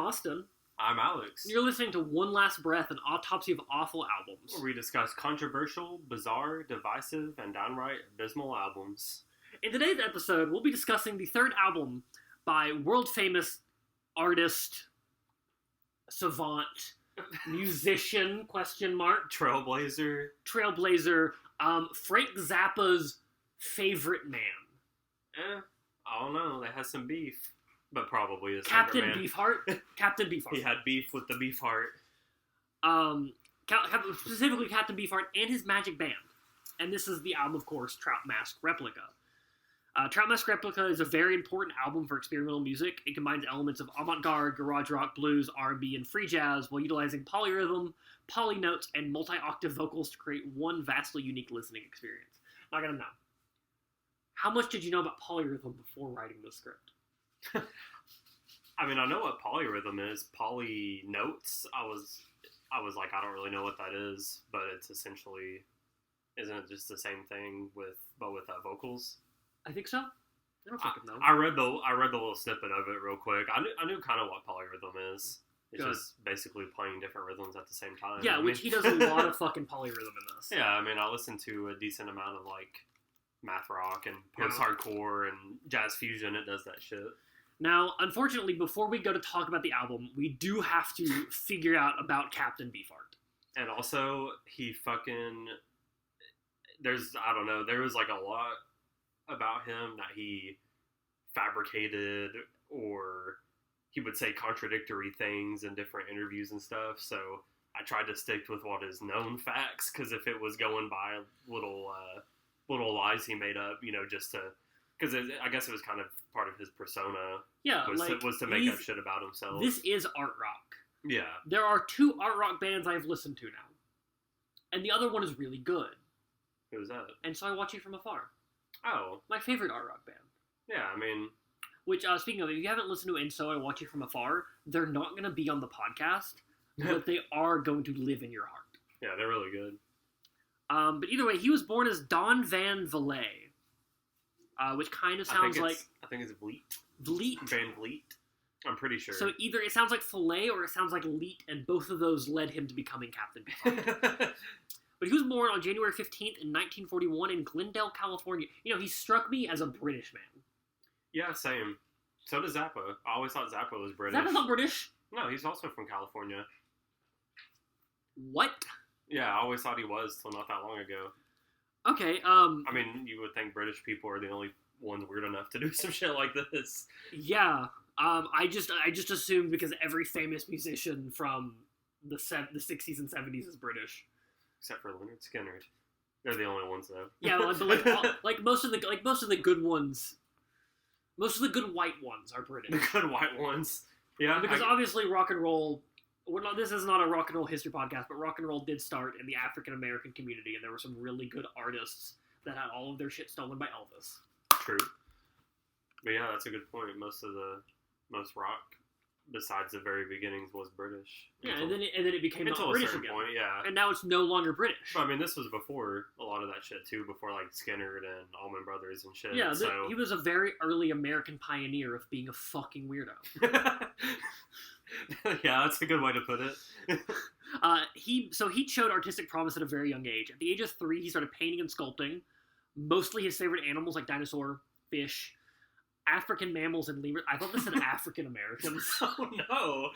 Austin. I'm Alex. You're listening to One Last Breath, an autopsy of awful albums. Where we discuss controversial, bizarre, divisive, and downright abysmal albums. In today's episode, we'll be discussing the third album by world-famous artist, savant, musician, Trailblazer, Frank Zappa's favorite man. I don't know. They had some beef. But probably his Captain favorite man. Beefheart. Captain Beefheart. He had beef with the Beefheart. Specifically Captain Beefheart and his magic band. And this is the album, of course, Trout Mask Replica. Trout Mask Replica is a very important album for experimental music. It combines elements of avant-garde, garage rock, blues, R&B, and free jazz while utilizing polyrhythm, polynotes, and multi-octave vocals to create one vastly unique listening experience. Now, I gotta know. How much did you know about polyrhythm before writing this script? I mean, I know what polyrhythm is. Poly notes. I was like, I don't really know what that is, but it's essentially, isn't it just the same thing with vocals? I think so. I don't fucking know. I read the little snippet of it real quick. I knew kind of what polyrhythm is. It's Good. Just basically playing different rhythms at the same time. Yeah, which he does a lot of fucking polyrhythm in this. Yeah, I mean, I listen to a decent amount of like math rock and post-hardcore and jazz fusion. It does that shit. Now, unfortunately, before we go to talk about the album, we do have to figure out about Captain Beefheart. And also, he fucking... there was like a lot about him that he fabricated, or he would say contradictory things in different interviews and stuff, so I tried to stick with what is known facts, because if it was going by little lies he made up, just to... because I guess it was kind of part of his persona. Yeah, was to make up shit about himself. This is art rock. Yeah. There are two art rock bands I've listened to now. And the other one is really good. Who's that? And so I watch it from afar. Oh. My favorite art rock band. Yeah, I mean... which, speaking of, if you haven't listened to And So I Watch You From Afar, they're not going to be on the podcast, but they are going to live in your heart. Yeah, they're really good. But either way, he was born as Don Van Vleet. Which kind of sounds like... I think it's Vleet. Vleet. Van Vleet. I'm pretty sure. So either it sounds like filet or it sounds like leet, and both of those led him to becoming Captain Beefheart. But he was born on January 15th in 1941 in Glendale, California. He struck me as a British man. Yeah, same. So does Zappa. I always thought Zappa was British. Zappa's not British? No, he's also from California. What? Yeah, I always thought he was till not that long ago. Okay, I mean, you would think British people are the only ones weird enough to do some shit like this. Yeah. I just assumed because every famous musician from the 60s and 70s is British. Except for Leonard Skinner. They're the only ones though. Yeah, but most of the good ones, most of the good white ones are British. The good white ones. Yeah. Because obviously rock and roll, this is not a rock and roll history podcast, but rock and roll did start in the African American community, and there were some really good artists that had all of their shit stolen by Elvis. True. But yeah, that's a good point. Most rock, besides the very beginnings, was British. Yeah, and then it became not British again. Point, yeah. And now it's no longer British. But, I mean, this was before a lot of that shit too. Before like Skinner and Allman Brothers and shit. Yeah, so he was a very early American pioneer of being a fucking weirdo. Yeah, that's a good way to put it. He showed artistic promise at a very young age. At the age of 3, he started painting and sculpting. Mostly his favorite animals like dinosaur, fish, African mammals, and lemurs. I thought this said African Americans. Oh no!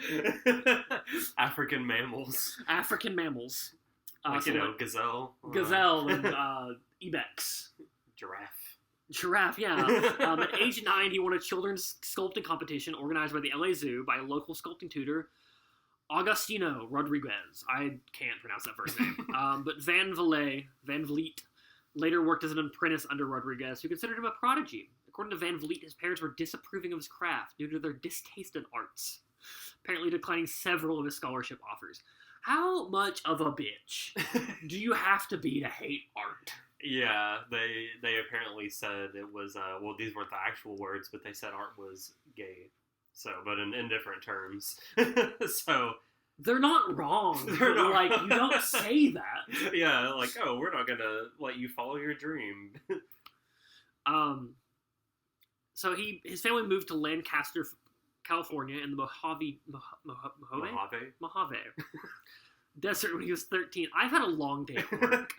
African mammals. African mammals. Gazelle. Gazelle and ibex. Giraffe, yeah. At age 9, he won a children's sculpting competition organized by the LA Zoo by a local sculpting tutor, Agostino Rodriguez. I can't pronounce that first name. But Van Vleet, later worked as an apprentice under Rodriguez, who considered him a prodigy. According to Van Vleet, his parents were disapproving of his craft due to their distaste in arts, apparently declining several of his scholarship offers. How much of a bitch do you have to be to hate art? Yeah, they apparently said it was, these weren't the actual words, but they said art was gay. So, but in different terms. So... they're not wrong. They're not like, you don't say that. Yeah, like, oh, we're not gonna let you follow your dream. So his family moved to Lancaster, California, in the Mojave Desert when he was 13. I've had a long day at work.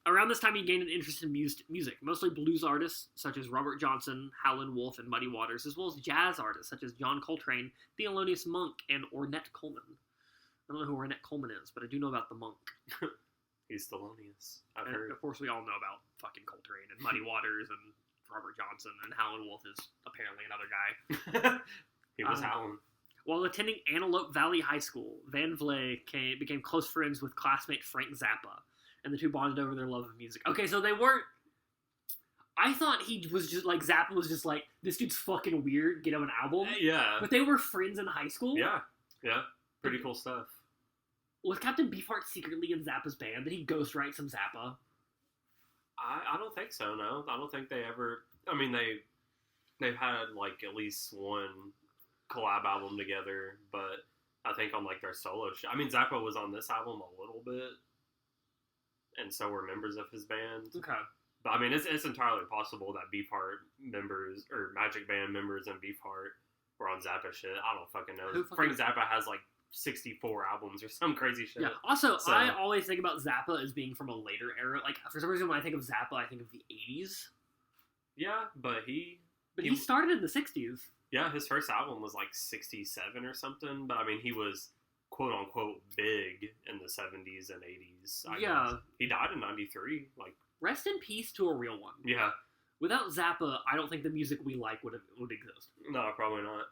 Around this time, he gained an interest in music, mostly blues artists such as Robert Johnson, Howlin' Wolf, and Muddy Waters, as well as jazz artists such as John Coltrane, Thelonious Monk, and Ornette Coleman. I don't know who Ornette Coleman is, but I do know about the Monk. He's Thelonious. I've and heard. Of course, we all know about fucking Coltrane and Muddy Waters and Robert Johnson, and Howlin' Wolf is apparently another guy. He was howling. While attending Antelope Valley High School, Van Vleet became close friends with classmate Frank Zappa, and the two bonded over their love of music. Okay, so they weren't... I thought he was just, like, Zappa was just like, this dude's fucking weird, get him an album. Yeah. But they were friends in high school? Yeah. Pretty cool stuff. Was Captain Beefheart secretly in Zappa's band? Did he ghostwrite some Zappa? I don't think so, no. I don't think they ever... I mean, they've had, like, at least one collab album together, but I think on, like, their solo I mean, Zappa was on this album a little bit, and so were members of his band. Okay. But, I mean, it's entirely possible that Beefheart members, or Magic Band members and Beefheart were on Zappa shit. I don't fucking know. Frank Zappa has, like, 64 albums or some crazy shit. Yeah. Also, so, I always think about Zappa as being from a later era. Like, for some reason, when I think of Zappa, I think of the 80s. Yeah, but he started in the 60s. Yeah, his first album was like 67 or something, but I mean, he was quote-unquote big in the 70s and 80s. I guess. He died in 93. Like, rest in peace to a real one. Yeah. Without Zappa, I don't think the music we like would exist. No, probably not.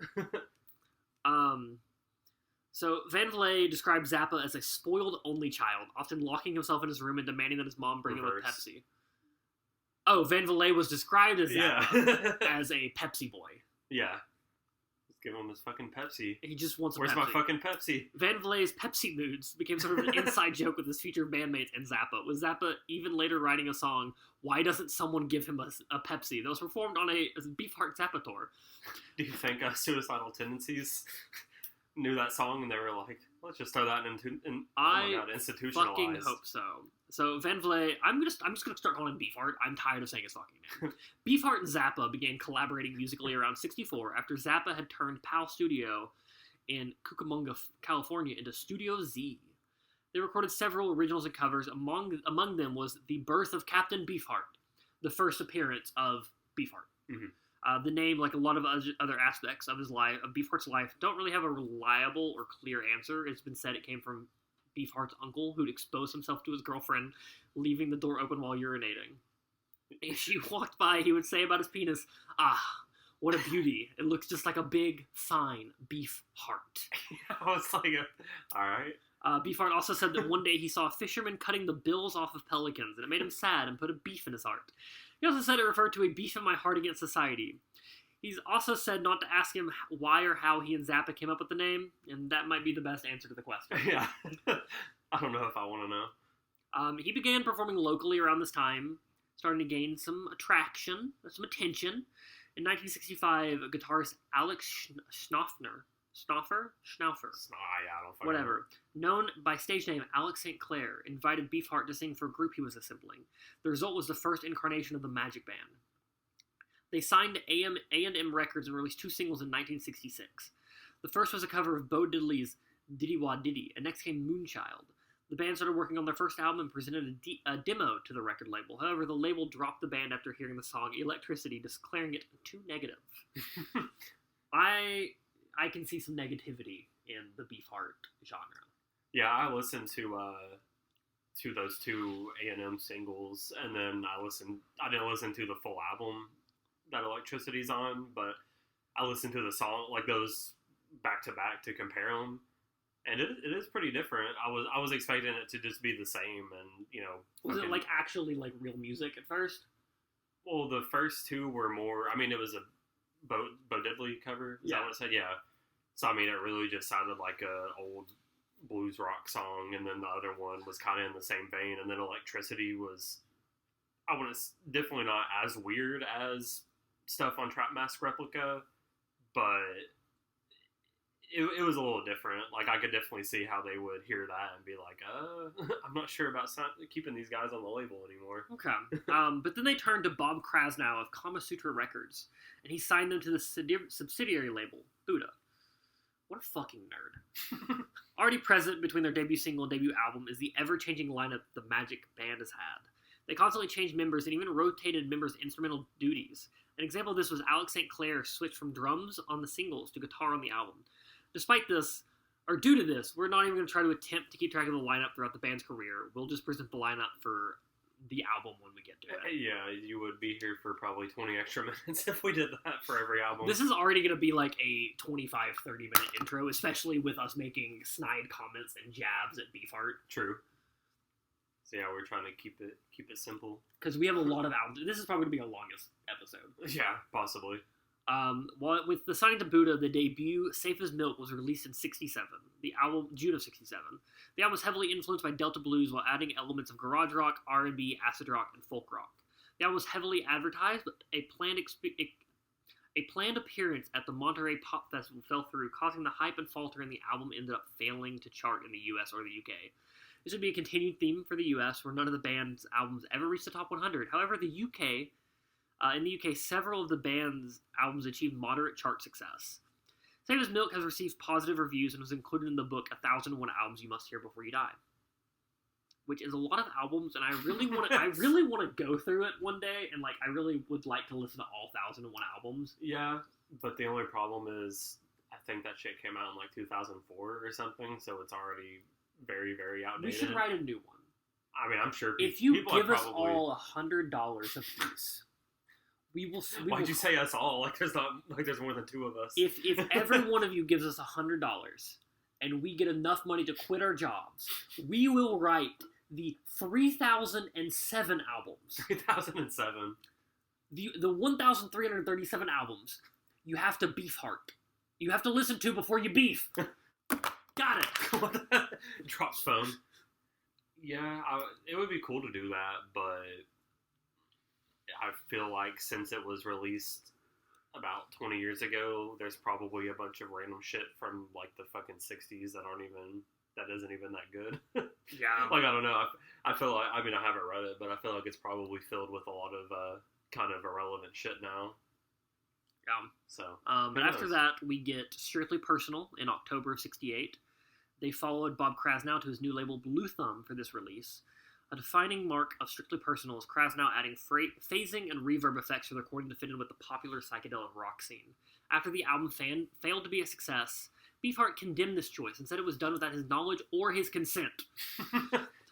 So Van Vleet described Zappa as a spoiled only child, often locking himself in his room and demanding that his mom bring him a Pepsi. Oh, Van Vleet was described as Zappa as a Pepsi boy. Yeah. Let's give him his fucking Pepsi. He just wants a Where's Pepsi. my fucking Pepsi? Van Vleet's Pepsi moods became sort of an inside joke with his future bandmates and Zappa, with Zappa even later writing a song, Why Doesn't Someone Give Him a Pepsi? That was performed on a Beefheart Zappa tour. Do you think Suicidal Tendencies knew that song and they were like, let's just throw that institutionalized? I fucking hope so. So Van Vleet, I'm just gonna start calling him Beefheart. I'm tired of saying his fucking name. Beefheart and Zappa began collaborating musically around '64 after Zappa had turned PAL Studio in Cucamonga, California into Studio Z. They recorded several originals and covers. Among them was The Birth of Captain Beefheart, the first appearance of Beefheart. Mm-hmm. The name, like a lot of other aspects of his life, of Beefheart's life, don't really have a reliable or clear answer. It's been said it came from Beefheart's uncle, who'd expose himself to his girlfriend, leaving the door open while urinating. If she walked by, he would say about his penis, "Ah, what a beauty! It looks just like a big, fine beef heart." I was like, alright. Beefheart also said that one day he saw a fisherman cutting the bills off of pelicans, and it made him sad and put a beef in his heart. He also said it referred to a beef in my heart against society. He's also said not to ask him why or how he and Zappa came up with the name, and that might be the best answer to the question. Yeah. I don't know if I want to know. He began performing locally around this time, starting to gain some attention. In 1965, guitarist Alex Schnaufer, whatever, known by stage name Alex St. Clair, invited Beefheart to sing for a group he was assembling. The result was the first incarnation of the Magic Band. They signed to A&M Records and released 2 singles in 1966. The first was a cover of Bo Diddley's Diddy Wah Diddy, and next came Moonchild. The band started working on their first album and presented a demo to the record label. However, the label dropped the band after hearing the song Electricity, declaring it too negative. I can see some negativity in the Beefheart genre. Yeah, I listened to those 2 A&M singles, and then I didn't listen to the full album that Electricity's on, but I listened to the song, like those back to back to compare them, and it is pretty different. I was expecting it to just be the same, and was it like actually like real music at first? Well, the first 2 were more. I mean, it was a Bo Diddley cover. Is that what it said? Yeah. So I mean, it really just sounded like a old blues rock song, and then the other one was kind of in the same vein, and then Electricity was, I wouldn't, definitely not as weird as stuff on Trout Mask Replica, but it was a little different. Like, I could definitely see how they would hear that and be like, I'm not sure about keeping these guys on the label anymore. Okay. But then they turned to Bob Krasnow of Kama Sutra Records, and he signed them to the subsidiary label, Buddha. What a fucking nerd. Already present between their debut single and debut album is the ever-changing lineup the Magic Band has had. They constantly changed members and even rotated members' instrumental duties. An example of this was Alex St. Clair switched from drums on the singles to guitar on the album. Despite this, or due to this, we're not even going to try to attempt to keep track of the lineup throughout the band's career. We'll just present the lineup for the album when we get to it. Yeah, you would be here for probably 20 extra minutes if we did that for every album. This is already going to be like a 25, 30-minute intro, especially with us making snide comments and jabs at Beefheart. True. So yeah, we're trying to keep it simple. Because we have a lot of albums. This is probably going to be our longest episode. Yeah, possibly. With the signing to Buddha, the debut Safe as Milk was released in '67. The album June of '67. The album was heavily influenced by Delta blues while adding elements of garage rock, R&B, acid rock, and folk rock. The album was heavily advertised, but a planned appearance at the Monterey Pop Festival fell through, causing the hype and falter, and the album ended up failing to chart in the U.S. or the U.K. This would be a continued theme for the U.S., where none of the band's albums ever reached the top 100. However, in the UK, several of the band's albums achieved moderate chart success. Save as Milk has received positive reviews and was included in the book 1001 Albums You Must Hear Before You Die, which is a lot of albums, and I really want to go through it one day, and I really would like to listen to all 1001 albums. Yeah, but the only problem is I think that shit came out in 2004 or something, so it's already very, very outdated. We should write a new one. I mean, I'm sure if you give us all $100 a piece, we will. Why'd you say us all? There's more than two of us. If every one of you gives us $100 and we get enough money to quit our jobs, we will write the 3007 albums. 3007. The 1337 albums you have to Beefheart. You have to listen to before you beef. Got it. Drops phone. Yeah, it would be cool to do that, but I feel like since it was released about 20 years ago, there's probably a bunch of random shit from the fucking 60s that isn't even that good. Yeah. I don't know. I feel like, I haven't read it, but I feel like it's probably filled with a lot of kind of irrelevant shit now. Yeah. So. But after that, we get Strictly Personal in October of '68. They followed Bob Krasnow to his new label Blue Thumb for this release. A defining mark of Strictly Personal is Krasnow adding phasing and reverb effects to the recording to fit in with the popular psychedelic rock scene. After the album failed to be a success, Beefheart condemned this choice and said it was done without his knowledge or his consent.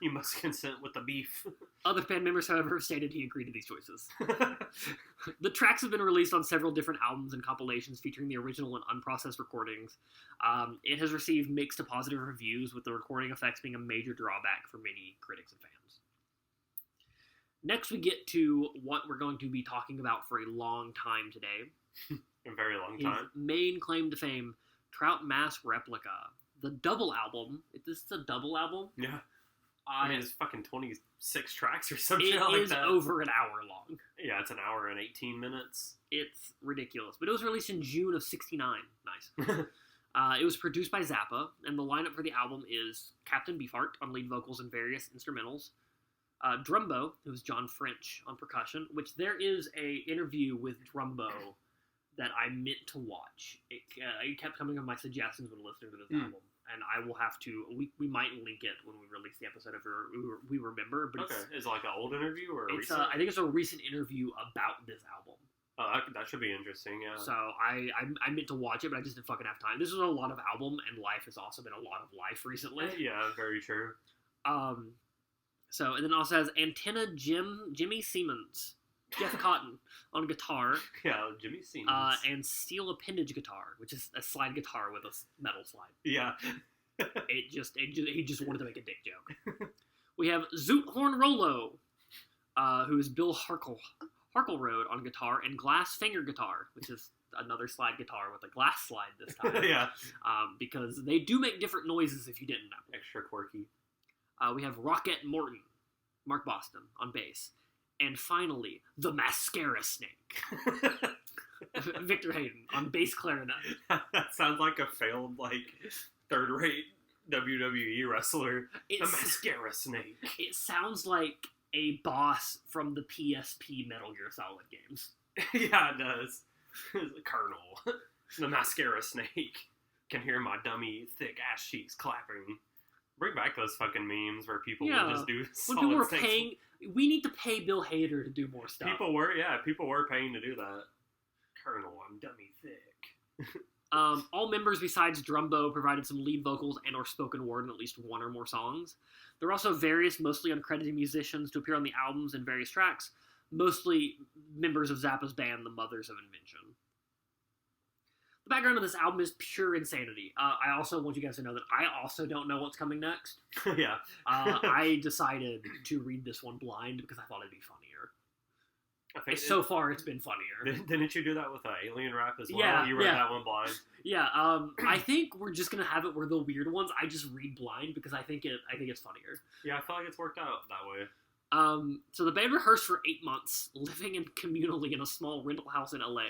You must consent with the beef. Other band members, however, stated he agreed to these choices. The tracks have been released on several different albums and compilations featuring the original and unprocessed recordings. It has received mixed to positive reviews, with the recording effects being a major drawback for many critics and fans. Next, we get to what we're going to be talking about for a long time today. A very long time. His main claim to fame, Trout Mask Replica. The double album. This is a double album? Yeah. It's fucking 26 tracks or something like that. It is over an hour long. Yeah, it's an hour and 18 minutes. It's ridiculous. But it was released in June of '69. Nice. It was produced by Zappa, and the lineup for the album is Captain Beefheart on lead vocals and various instrumentals. Drumbo, who's John French on percussion, which there is a interview with Drumbo that I meant to watch. It kept coming on my suggestions when listening to this album. And I will have to. We might link it when we release the episode if we remember. But okay, is it like an old interview or a recent? I think it's a recent interview about this album. Oh, that should be interesting. Yeah. So I meant to watch it, but I just didn't fucking have time. This was a lot of album, and life has also been a lot of life recently. Yeah, very true. So and then also has Antenna Jimmy Siemens, Jeff Cotton on guitar. Yeah, Jimmy Siemens. And steel appendage guitar, which is a slide guitar with a metal slide. Yeah. He just wanted to make a dick joke. We have Zoot Horn Rollo, who is Bill Harkleroad on guitar, and Glass Finger guitar, which is another slide guitar with a glass slide this time. Yeah. Because they do make different noises if you didn't know. Extra quirky. We have Rocket Morton, Mark Boston on bass. And finally, the Mascara Snake. Victor Hayden on bass clarinet. That sounds like a failed, third-rate WWE wrestler. The Mascara Snake. It sounds like a boss from the PSP Metal Gear Solid games. Yeah, it does. Colonel. The Mascara Snake. can hear my dummy thick ass cheeks clapping. Bring back those fucking memes where people Yeah. would just do When people were solid paying, we need to pay Bill Hader to do more stuff. People were paying to do that. Colonel, I'm dummy thick. All members besides Drumbo provided some lead vocals and or spoken word in at least one or more songs. There were also various, mostly uncredited musicians to appear on the albums and various tracks, mostly members of Zappa's band, the Mothers of Invention. The background of this album is pure insanity. I also want you guys to know that I also don't know what's coming next. Yeah. I decided to read this one blind because I thought it'd be funnier. I think So far, it's been funnier. Didn't you do that with Alien Rap as well? Yeah, You read yeah. that one blind. Yeah, I think we're just gonna have it where the weird ones I just read blind because I think it's funnier. Yeah, I feel like it's worked out that way. So the band rehearsed for 8 months, living in communally in a small rental house in LA.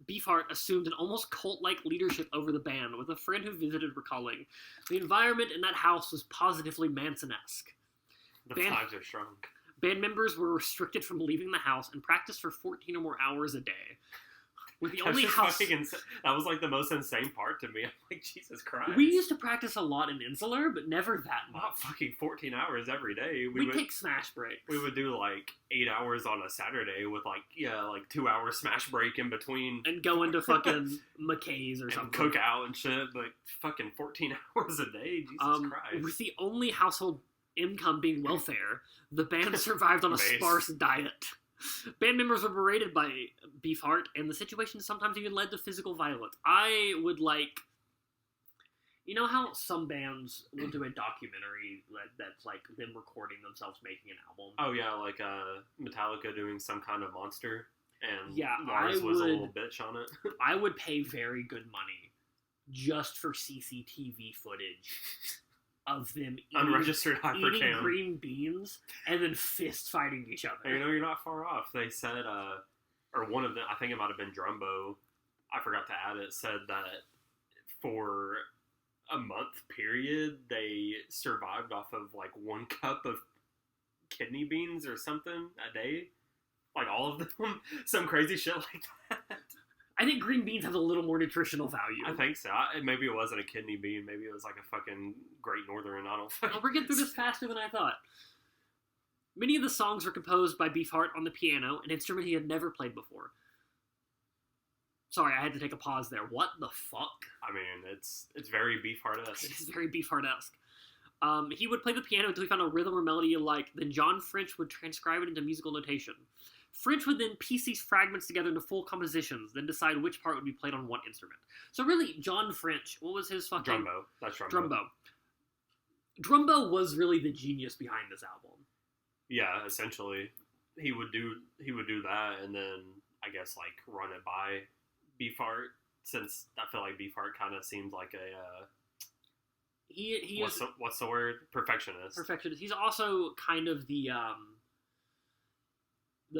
Beefheart assumed an almost cult-like leadership over the band, with a friend who visited recalling, the environment in that house was positively Manson-esque. The vibes are strong. Band members were restricted from leaving the house and practiced for 14 or more hours a day. With the only house... That was like the most insane part to me. I'm like, Jesus Christ. We used to practice a lot in Insular, but never that much. Not fucking 14 hours every day. We'd take smash breaks. We would do like 8 hours on a Saturday with like 2 hour smash break in between. And go into fucking McKay's or something. Cook out and shit, but fucking 14 hours a day. Jesus Christ. With the only household income being welfare, the band survived on a sparse diet. Band members were berated by Beefheart, and the situation sometimes even led to physical violence. I would like... You know how some bands will do a documentary that's like them recording themselves making an album? Oh yeah, like Metallica doing some kind of monster, and yeah, Lars was a little bitch on it. I would pay very good money just for CCTV footage of them unregistered eating hypercam, green beans, and then fist fighting each other. You know, you're not far off. They said, or one of them, I think it might have been Drumbo, I forgot to add it, said that for a month period, they survived off of like 1 cup of kidney beans or something a day. Like all of them. Some crazy shit like that. I think green beans have a little more nutritional value. I think so. Maybe it wasn't a kidney bean. Maybe it was like a fucking Great Northern. I don't know. We're getting through this faster than I thought. Many of the songs were composed by Beefheart on the piano, an instrument he had never played before. Sorry, I had to take a pause there. What the fuck? I mean, it's very Beefheart-esque. It is very Beefheart-esque. He would play the piano until he found a rhythm or melody he liked. Then John French would transcribe it into musical notation. French would then piece these fragments together into full compositions, then decide which part would be played on what instrument. So really, John French, what was his fucking... Drumbo. That's Drumbo. Drumbo was really the genius behind this album. Yeah, essentially. He would do that, and then, I guess, like, run it by Beefheart, since I feel like Beefheart kind of seems like a... what's the word? Perfectionist. Perfectionist. He's also kind of the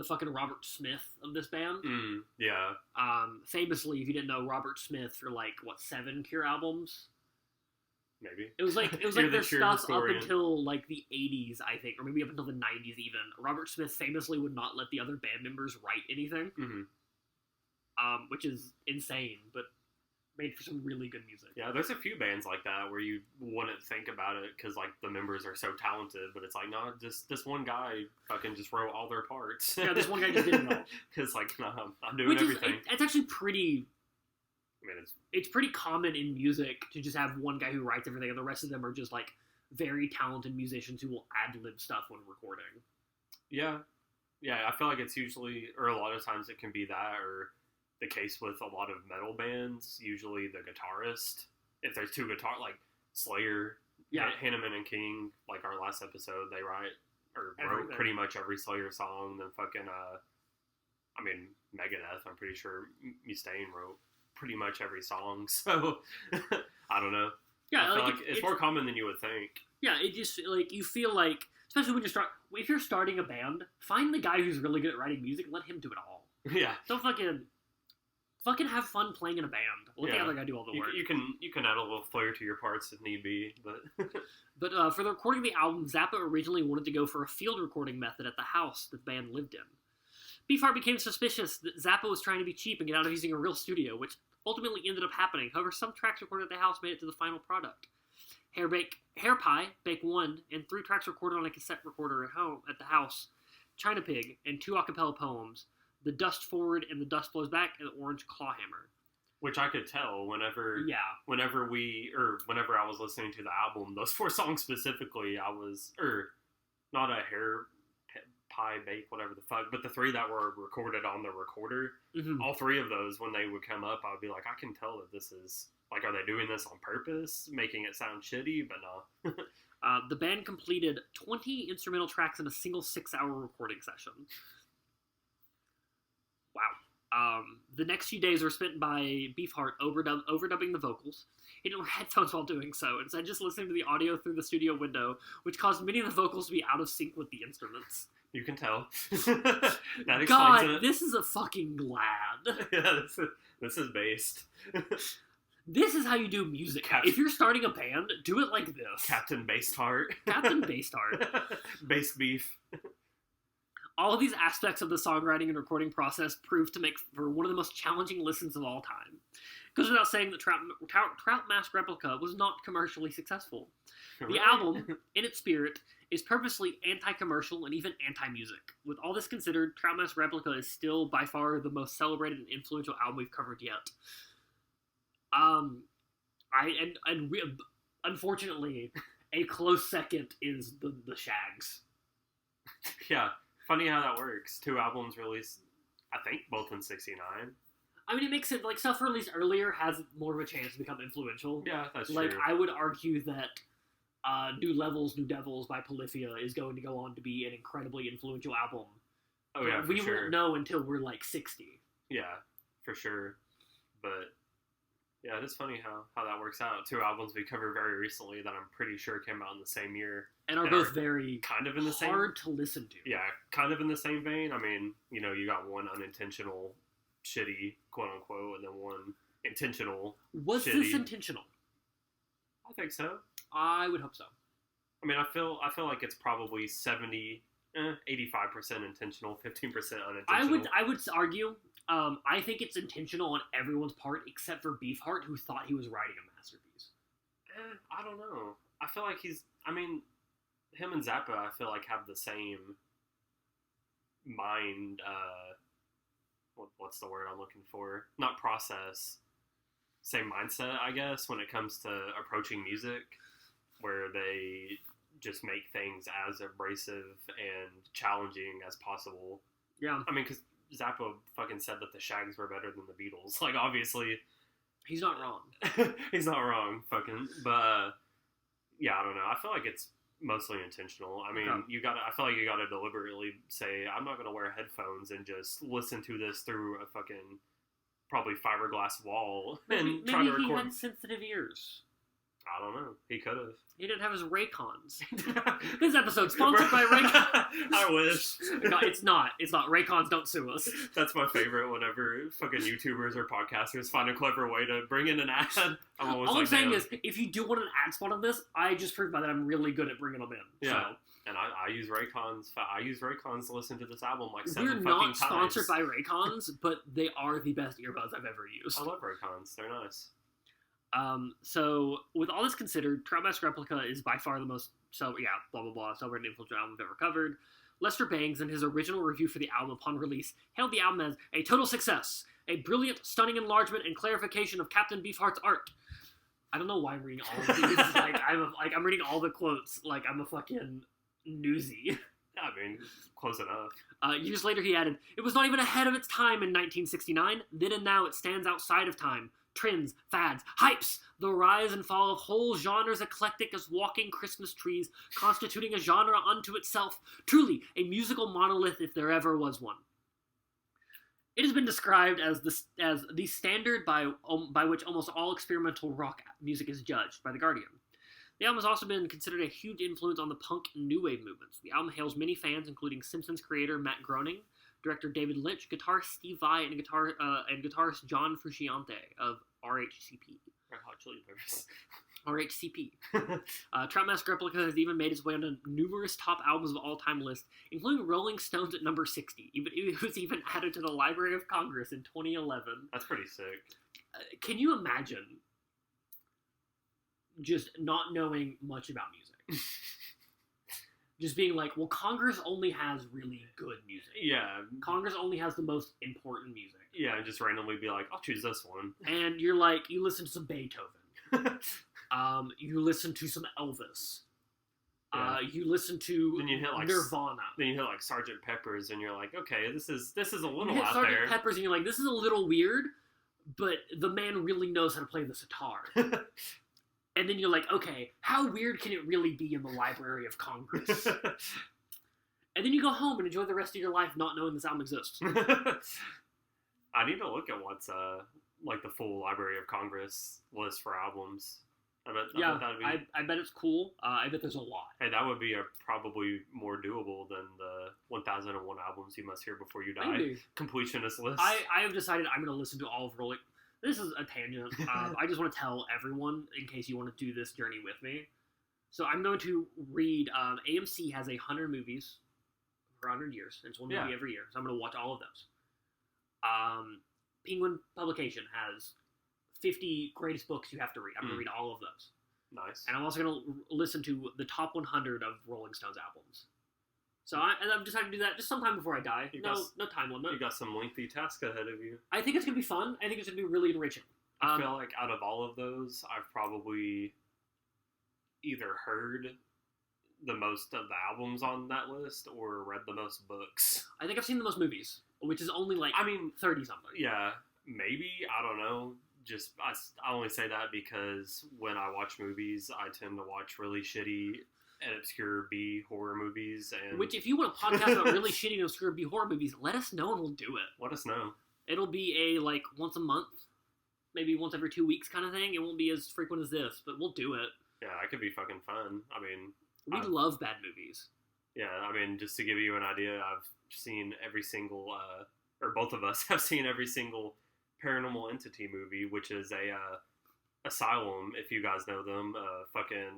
fucking Robert Smith of this band. Yeah. Famously, if you didn't know, Robert Smith for 7 Cure albums. Maybe. It was like their stuff up until like the 80s, I think, or maybe up until the 90s even. Robert Smith famously would not let the other band members write anything. Which is insane, but made for some really good music. Yeah, there's a few bands like that where you wouldn't think about it because like the members are so talented, but it's like, no, just this one guy fucking just wrote all their parts. Yeah, this one guy just did it all. It's like, no, I'm doing everything. It's actually pretty... I mean, it's pretty common in music to just have one guy who writes everything, and the rest of them are just like very talented musicians who will ad-lib stuff when recording. Yeah. Yeah, I feel like it's usually, or a lot of times it can be that, or the case with a lot of metal bands, usually the guitarist, if there's 2 guitar, like Slayer, Hanneman and King, like our last episode, they wrote pretty much every Slayer song, then fucking, Megadeth, I'm pretty sure Mustaine wrote pretty much every song, so, I don't know. Yeah, I feel like it's more common than you would think. Yeah, it just, like, you feel like, especially when if you're starting a band, find the guy who's really good at writing music and let him do it all. Yeah. Don't fucking have fun playing in a band. Let the other guy do all the work. You can add a little flair to your parts if need be, but... But for the recording of the album, Zappa originally wanted to go for a field recording method at the house that the band lived in. Beefheart became suspicious that Zappa was trying to be cheap and get out of using a real studio, which ultimately ended up happening. However, some tracks recorded at the house made it to the final product. Hair Pie, Bake 1, and 3 tracks recorded on a cassette recorder at the house, China Pig, and 2 a cappella poems, The Dust Forward and The Dust Blows Back, and The Orange Clawhammer. Which I could tell whenever I was listening to the album, those 4 songs specifically, not a hair pie bake, whatever the fuck, but the 3 that were recorded on the recorder, all 3 of those, when they would come up, I would be like, I can tell that this is, like, are they doing this on purpose, making it sound shitty? But no. The band completed 20 instrumental tracks in a single 6-hour recording session. Wow. The next few days were spent by Beefheart overdubbing the vocals. He didn't wear headphones while doing so, instead just listening to the audio through the studio window, which caused many of the vocals to be out of sync with the instruments. You can tell. That explains God, it. this is a fucking lad. Yeah, this is based. This is how you do music. If you're starting a band, do it like this. Captain Beefheart. Captain Beefheart. Based beef. All of these aspects of the songwriting and recording process proved to make for one of the most challenging listens of all time. Goes without saying that Trout Mask Replica was not commercially successful. The album, in its spirit, is purposely anti-commercial and even anti-music. With all this considered, Trout Mask Replica is still by far the most celebrated and influential album we've covered yet. Unfortunately, a close second is the Shags. Yeah, funny how that works. 2 albums released, I think, both in '69. I mean, it makes it, like, stuff released earlier has more of a chance to become influential. Yeah, that's true. Like, I would argue that New Levels, New Devils by Polyphia is going to go on to be an incredibly influential album. Oh, yeah, we won't know until we're, like, 60. Yeah, for sure. But, yeah, it is funny how that works out. 2 albums we covered very recently that I'm pretty sure came out in the same year. And are both very kind of in the hard to listen to. Yeah, kind of in the same vein. I mean, you know, you got one unintentional, shitty, quote-unquote, and then one intentional, Was shitty. this intentional? I think so. I would hope so. I mean, I feel like it's probably 85% intentional, 15% unintentional. I would argue, I think it's intentional on everyone's part except for Beefheart, who thought he was writing a masterpiece. I don't know. I feel like him and Zappa, I feel like, have the same mind, what's the word I'm looking for? Not process. Same mindset, I guess, when it comes to approaching music, where they just make things as abrasive and challenging as possible. Yeah. I mean, because Zappa fucking said that the Shags were better than the Beatles. Like, obviously... He's not wrong. He's not wrong, fucking. But, yeah, I don't know. I feel like it's mostly intentional. I mean, I feel like you gotta deliberately say, I'm not gonna wear headphones and just listen to this through a fucking, probably fiberglass wall and try to record. Maybe he had sensitive ears. I don't know. He could have. He didn't have his Raycons. This episode's sponsored by Raycons. I wish. No, it's not. It's not. Raycons don't sue us. That's my favorite whenever fucking YouTubers or podcasters find a clever way to bring in an ad. All I'm saying is, if you do want an ad spot on this, I just proved that I'm really good at bringing them in. Yeah. So. And I use Raycons. I use Raycons to listen to this album like 7 fucking times. We're not sponsored by Raycons, but they are the best earbuds I've ever used. I love Raycons. They're nice. So, with all this considered, Trout Mask Replica is by far the most, celebrated and influential album I've ever covered. Lester Bangs, in his original review for the album upon release, hailed the album as a total success, a brilliant, stunning enlargement and clarification of Captain Beefheart's art. I don't know why I'm reading all of these. I'm reading all the quotes like I'm a fucking newsie. I mean, close enough. Years later, he added, "It was not even ahead of its time in 1969. Then and now it stands outside of time. Trends, fads, hypes, the rise and fall of whole genres eclectic as walking Christmas trees, constituting a genre unto itself, truly a musical monolith if there ever was one." It has been described as the standard by which almost all experimental rock music is judged by The Guardian. The album has also been considered a huge influence on the punk and new wave movements. The album hails many fans, including Simpsons creator Matt Groening, director David Lynch, guitarist Steve Vai, and guitarist John Frusciante of RHCP. Red Hot Chili Peppers. RHCP. Trout Mask Replica has even made its way onto numerous top albums of all-time lists, including Rolling Stone's at number 60. It was even added to the Library of Congress in 2011. That's pretty sick. Can you imagine just not knowing much about music? Just being like, well, Congress only has really good music. Yeah. Congress only has the most important music. Yeah, and just randomly be like, I'll choose this one. And you're like, you listen to some Beethoven. You listen to some Elvis. Yeah. You listen to then you hit like Nirvana. Then you hit like Sgt. Pepper's, and you're like, okay, this is a little you hit out Sgt. there. Pepper's, and you're like, this is a little weird, but the man really knows how to play the sitar. And then you're like, okay, how weird can it really be in the Library of Congress? And then you go home and enjoy the rest of your life not knowing this album exists. I need to look at what's like the full Library of Congress list for albums. I bet that'd be... I bet it's cool. I bet there's a lot. Hey, that would be probably more doable than the 1001 albums you must hear before you die. Maybe. Completionist list. I have decided I'm going to listen to all of Rolling. This is a tangent. I just want to tell everyone, in case you want to do this journey with me. So I'm going to read, AMC has 100 movies for 100 years. It's one movie every year. So I'm going to watch all of those. Penguin Publication has 50 greatest books you have to read. I'm going to read all of those. Nice. And I'm also going to listen to the top 100 of Rolling Stones albums. So I've decided to do that just sometime before I die. No time limit. You got some lengthy task ahead of you. I think it's going to be fun. I think it's going to be really enriching. I feel like out of all of those, I've probably either heard the most of the albums on that list or read the most books. I think I've seen the most movies, which is only 30-something. Yeah, maybe. I don't know. Just I only say that because when I watch movies, I tend to watch really shitty and obscure B horror movies. And which, if you want a podcast about really shitty and obscure B horror movies, let us know and we'll do it. Let us know. It'll be a once a month, maybe once every 2 weeks kind of thing. It won't be as frequent as this, but we'll do it. Yeah, that could be fucking fun. I mean, we love bad movies. Yeah, I mean, just to give you an idea, I've seen every single, or both of us have seen every single Paranormal Entity movie, which is a Asylum, if you guys know them.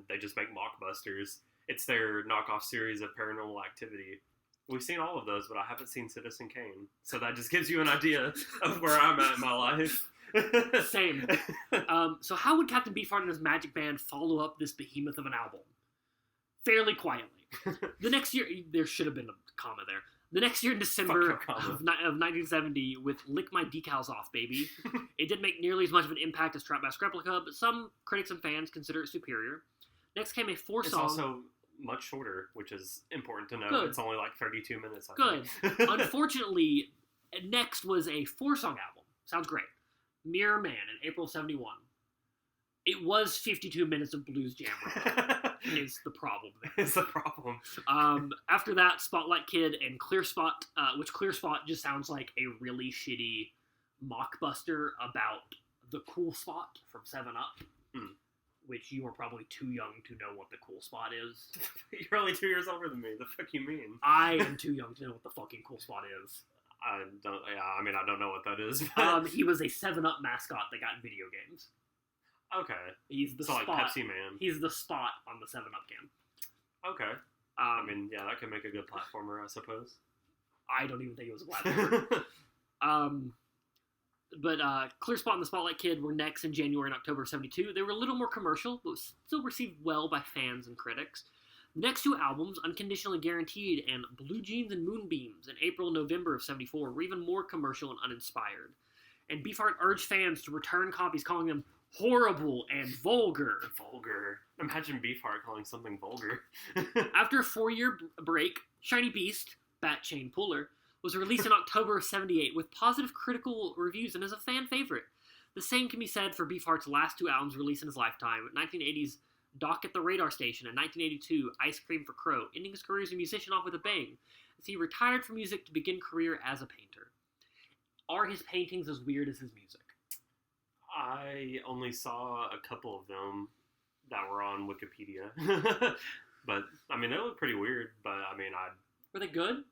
They just make mockbusters. It's their knockoff series of Paranormal Activity. We've seen all of those, but I haven't seen Citizen Kane. So that just gives you an idea of where I'm at in my life. Same. So how would Captain Beefheart and his magic band follow up this behemoth of an album? Fairly quietly. The next year, there should have been a comma there. The next year in December of 1970 with Lick My Decals Off, Baby. It didn't make nearly as much of an impact as Trout Mask Replica, but some critics and fans consider it superior. Next came a 4-song... It's also much shorter, which is important to know. Good. It's only 32 minutes. Good. Unfortunately, next was a 4-song album. Sounds great. Mirror Man in April 71. It was 52 minutes of blues jam rock. Is the problem there. It's the problem. After that, Spotlight Kid and Clear Spot, which Clear Spot just sounds like a really shitty mockbuster about the Cool Spot from 7-Up. Which you are probably too young to know what the Cool Spot is. You're only 2 years older than me. The fuck you mean? I am too young to know what the fucking Cool Spot is. I don't know what that is. He was a 7-Up mascot that got in video games. Okay. He's the Spot. Like Pepsi Man. He's the Spot on the 7-Up can. Okay. That could make a good platformer, I suppose. I don't even think it was a platformer. But Clear Spot and the Spotlight Kid were next in January and October of 72. They were a little more commercial, but still received well by fans and critics. The next 2 albums, Unconditionally Guaranteed and Blue Jeans and Moonbeams, in April and November of 74, were even more commercial and uninspired. And Beefheart urged fans to return copies, calling them horrible and vulgar. Vulgar. Imagine Beefheart calling something vulgar. After a 4-year break, Shiny Beast, Bat Chain Puller, was released in October of 78 with positive critical reviews and is a fan favorite. The same can be said for Beefheart's last 2 albums released in his lifetime, 1980's Dock at the Radar Station and 1982 Ice Cream for Crow, ending his career as a musician off with a bang, as he retired from music to begin career as a painter. Are his paintings as weird as his music? I only saw a couple of them that were on Wikipedia. But, they look pretty weird, but, Were they good?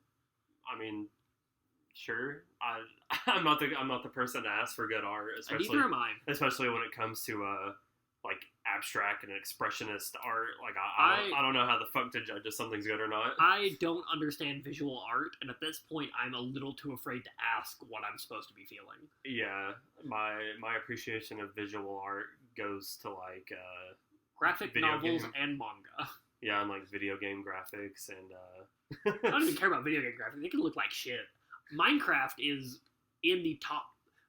Sure. I'm not the person to ask for good art, Neither am I. Especially when it comes to, abstract and expressionist art. Like, I don't know how the fuck to judge if something's good or not. I don't understand visual art, and at this point, I'm a little too afraid to ask what I'm supposed to be feeling. Yeah, my appreciation of visual art goes to, like, graphic novels and manga. Yeah, and, like, video game graphics and, I don't even care about video game graphics. They can look like shit. Minecraft is in the top.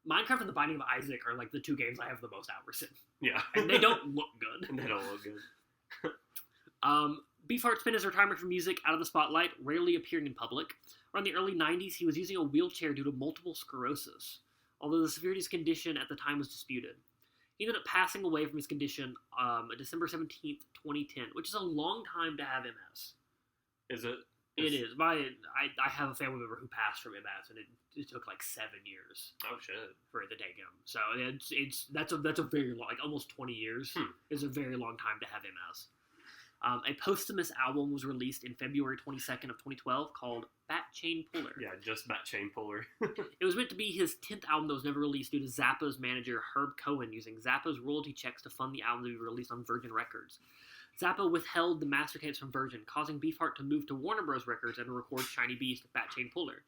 Minecraft and The Binding of Isaac are, like, the two games I have the most hours in. Yeah. And they don't look good. And they don't look good. Beefheart spent his retirement from music out of the spotlight, rarely appearing in public. Around the early 90s, he was using a wheelchair due to multiple sclerosis, although the severity of his condition at the time was disputed. He ended up passing away from his condition December 17th, 2010, which is a long time to have MS. Is it? It is. I have a family member who passed from MS, and it took like 7 years. Oh shit! For it to take him. So that's a very long, like almost 20 years is a very long time to have MS. A posthumous album was released in February 22nd of 2012 called Bat Chain Puller. Yeah, just Bat Chain Puller. It was meant to be his 10th album that was never released due to Zappa's manager Herb Cohen using Zappa's royalty checks to fund the album to be released on Virgin Records. Zappa withheld the master tapes from Virgin, causing Beefheart to move to Warner Bros. Records and record Shiny Beast Bat Chain Puller.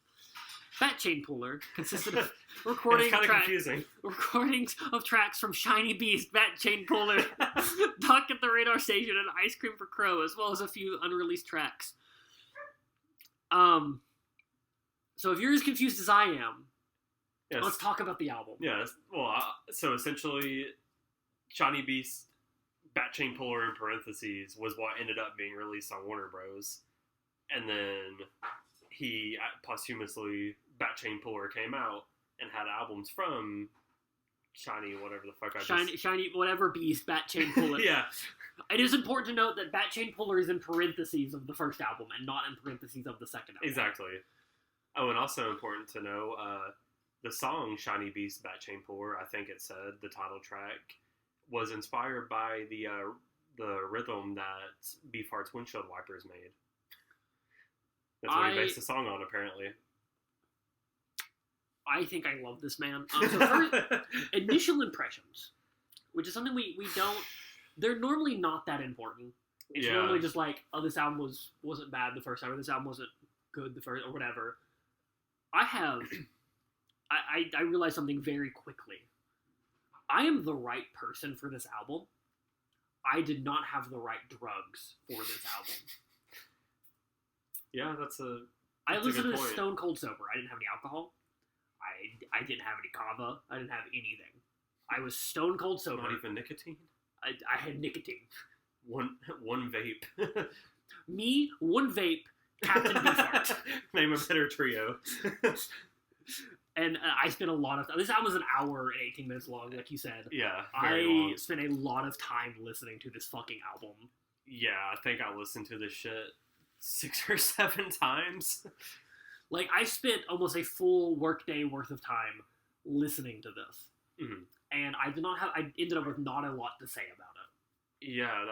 Bat Chain Puller consisted of recordings of tracks from Shiny Beast, Bat Chain Puller, Dock at the Radar Station, and Ice Cream for Crow, as well as a few unreleased tracks. So if you're as confused as I am, yes. Let's talk about the album. Yes. Well, so essentially, Shiny Beast, Bat Chain Puller in parentheses was what ended up being released on Warner Bros. And then he posthumously, Bat Chain Puller came out and had albums from Shiny, whatever the fuck Shiny, whatever beast, Bat Chain Puller. Yeah. It is important to note that Bat Chain Puller is in parentheses of the first album and not in parentheses of the second album. Exactly. Oh, and also important to know, the song Shiny Beast, Bat Chain Puller, I think it said, the title track, was inspired by the rhythm that Beefheart's windshield wipers made. That's what he based the song on, apparently. I think I love this man. So first, initial impressions, which is something we don't... They're normally not that important. It's normally just like, oh, this album wasn't bad the first time, or this album wasn't good the first, or whatever. I realized something very quickly. I am the right person for this album. I did not have the right drugs for this album. Yeah, I listened to this stone cold sober. I didn't have any alcohol. I didn't have any kava. I didn't have anything. I was stone cold sober. Not even nicotine? I had nicotine. One vape. Me, one vape, Captain Beefheart. Name a better trio. And I spent a lot of time. This album was an hour and 18 minutes long, like you said. Yeah, I spent a lot of time listening to this fucking album. Yeah, I think I listened to this shit 6 or 7 times. Like, I spent almost a full workday worth of time listening to this. Mm-hmm. And I ended up with not a lot to say about it. Yeah,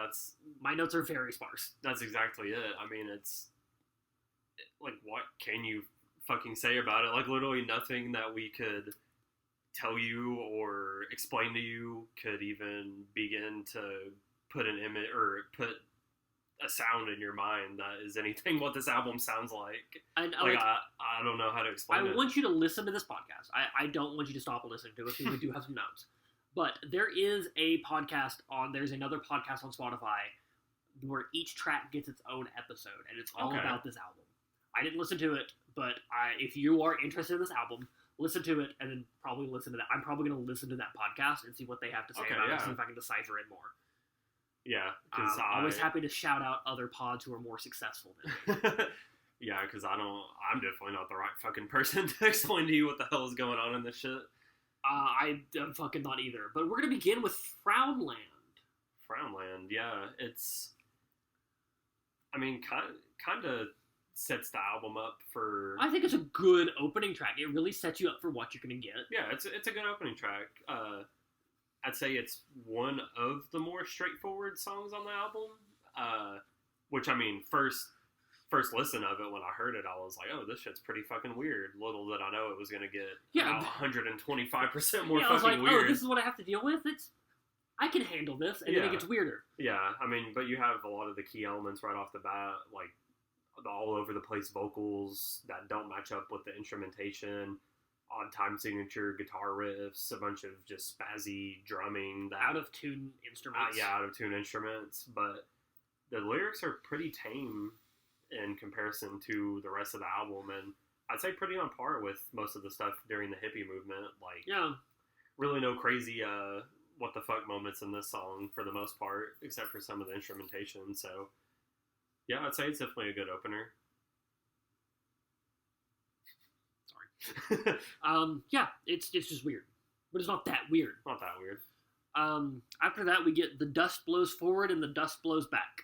my notes are very sparse. That's exactly it. I mean, it's, like, what can you fucking say about it? Like, literally nothing that we could tell you or explain to you could even begin to put an image or put a sound in your mind that is anything what this album sounds like. And I don't know how to explain it. I want you to listen to this podcast. I don't want you to stop listening to it because we do have some notes. But there is a podcast there's another podcast on Spotify where each track gets its own episode, and it's all about this album. I didn't listen to it, but if you are interested in this album, listen to it, and then probably listen to that. I'm probably going to listen to that podcast and see what they have to say about it, see if I can decipher it more. Yeah, I'm always happy to shout out other pods who are more successful than me. Yeah, because I'm definitely not the right fucking person to explain to you what the hell is going on in this shit. I'm fucking not either. But we're going to begin with Frownland. Frownland, yeah. It's, I mean, kind of sets the album up for... I think it's a good opening track. It really sets you up for what you're going to get. Yeah, it's a good opening track. I'd say it's one of the more straightforward songs on the album. Which, I mean, first listen of it, when I heard it, I was like, oh, this shit's pretty fucking weird. Little did I know it was going to get about 125% more fucking weird. Oh, this is what I have to deal with? I can handle this, and then it gets weirder. Yeah, I mean, but you have a lot of the key elements right off the bat, like the all over the place vocals that don't match up with the instrumentation, odd time signature guitar riffs, a bunch of just spazzy drumming, that out of tune instruments. out of tune instruments, but the lyrics are pretty tame in comparison to the rest of the album, and I'd say pretty on par with most of the stuff during the hippie movement. Like, really no crazy what the fuck moments in this song for the most part, except for some of the instrumentation. So yeah, I'd say it's definitely a good opener. Sorry. Yeah, it's just weird, but it's not that weird. Not that weird. After that, we get The Dust Blows Forward and The Dust Blows Back,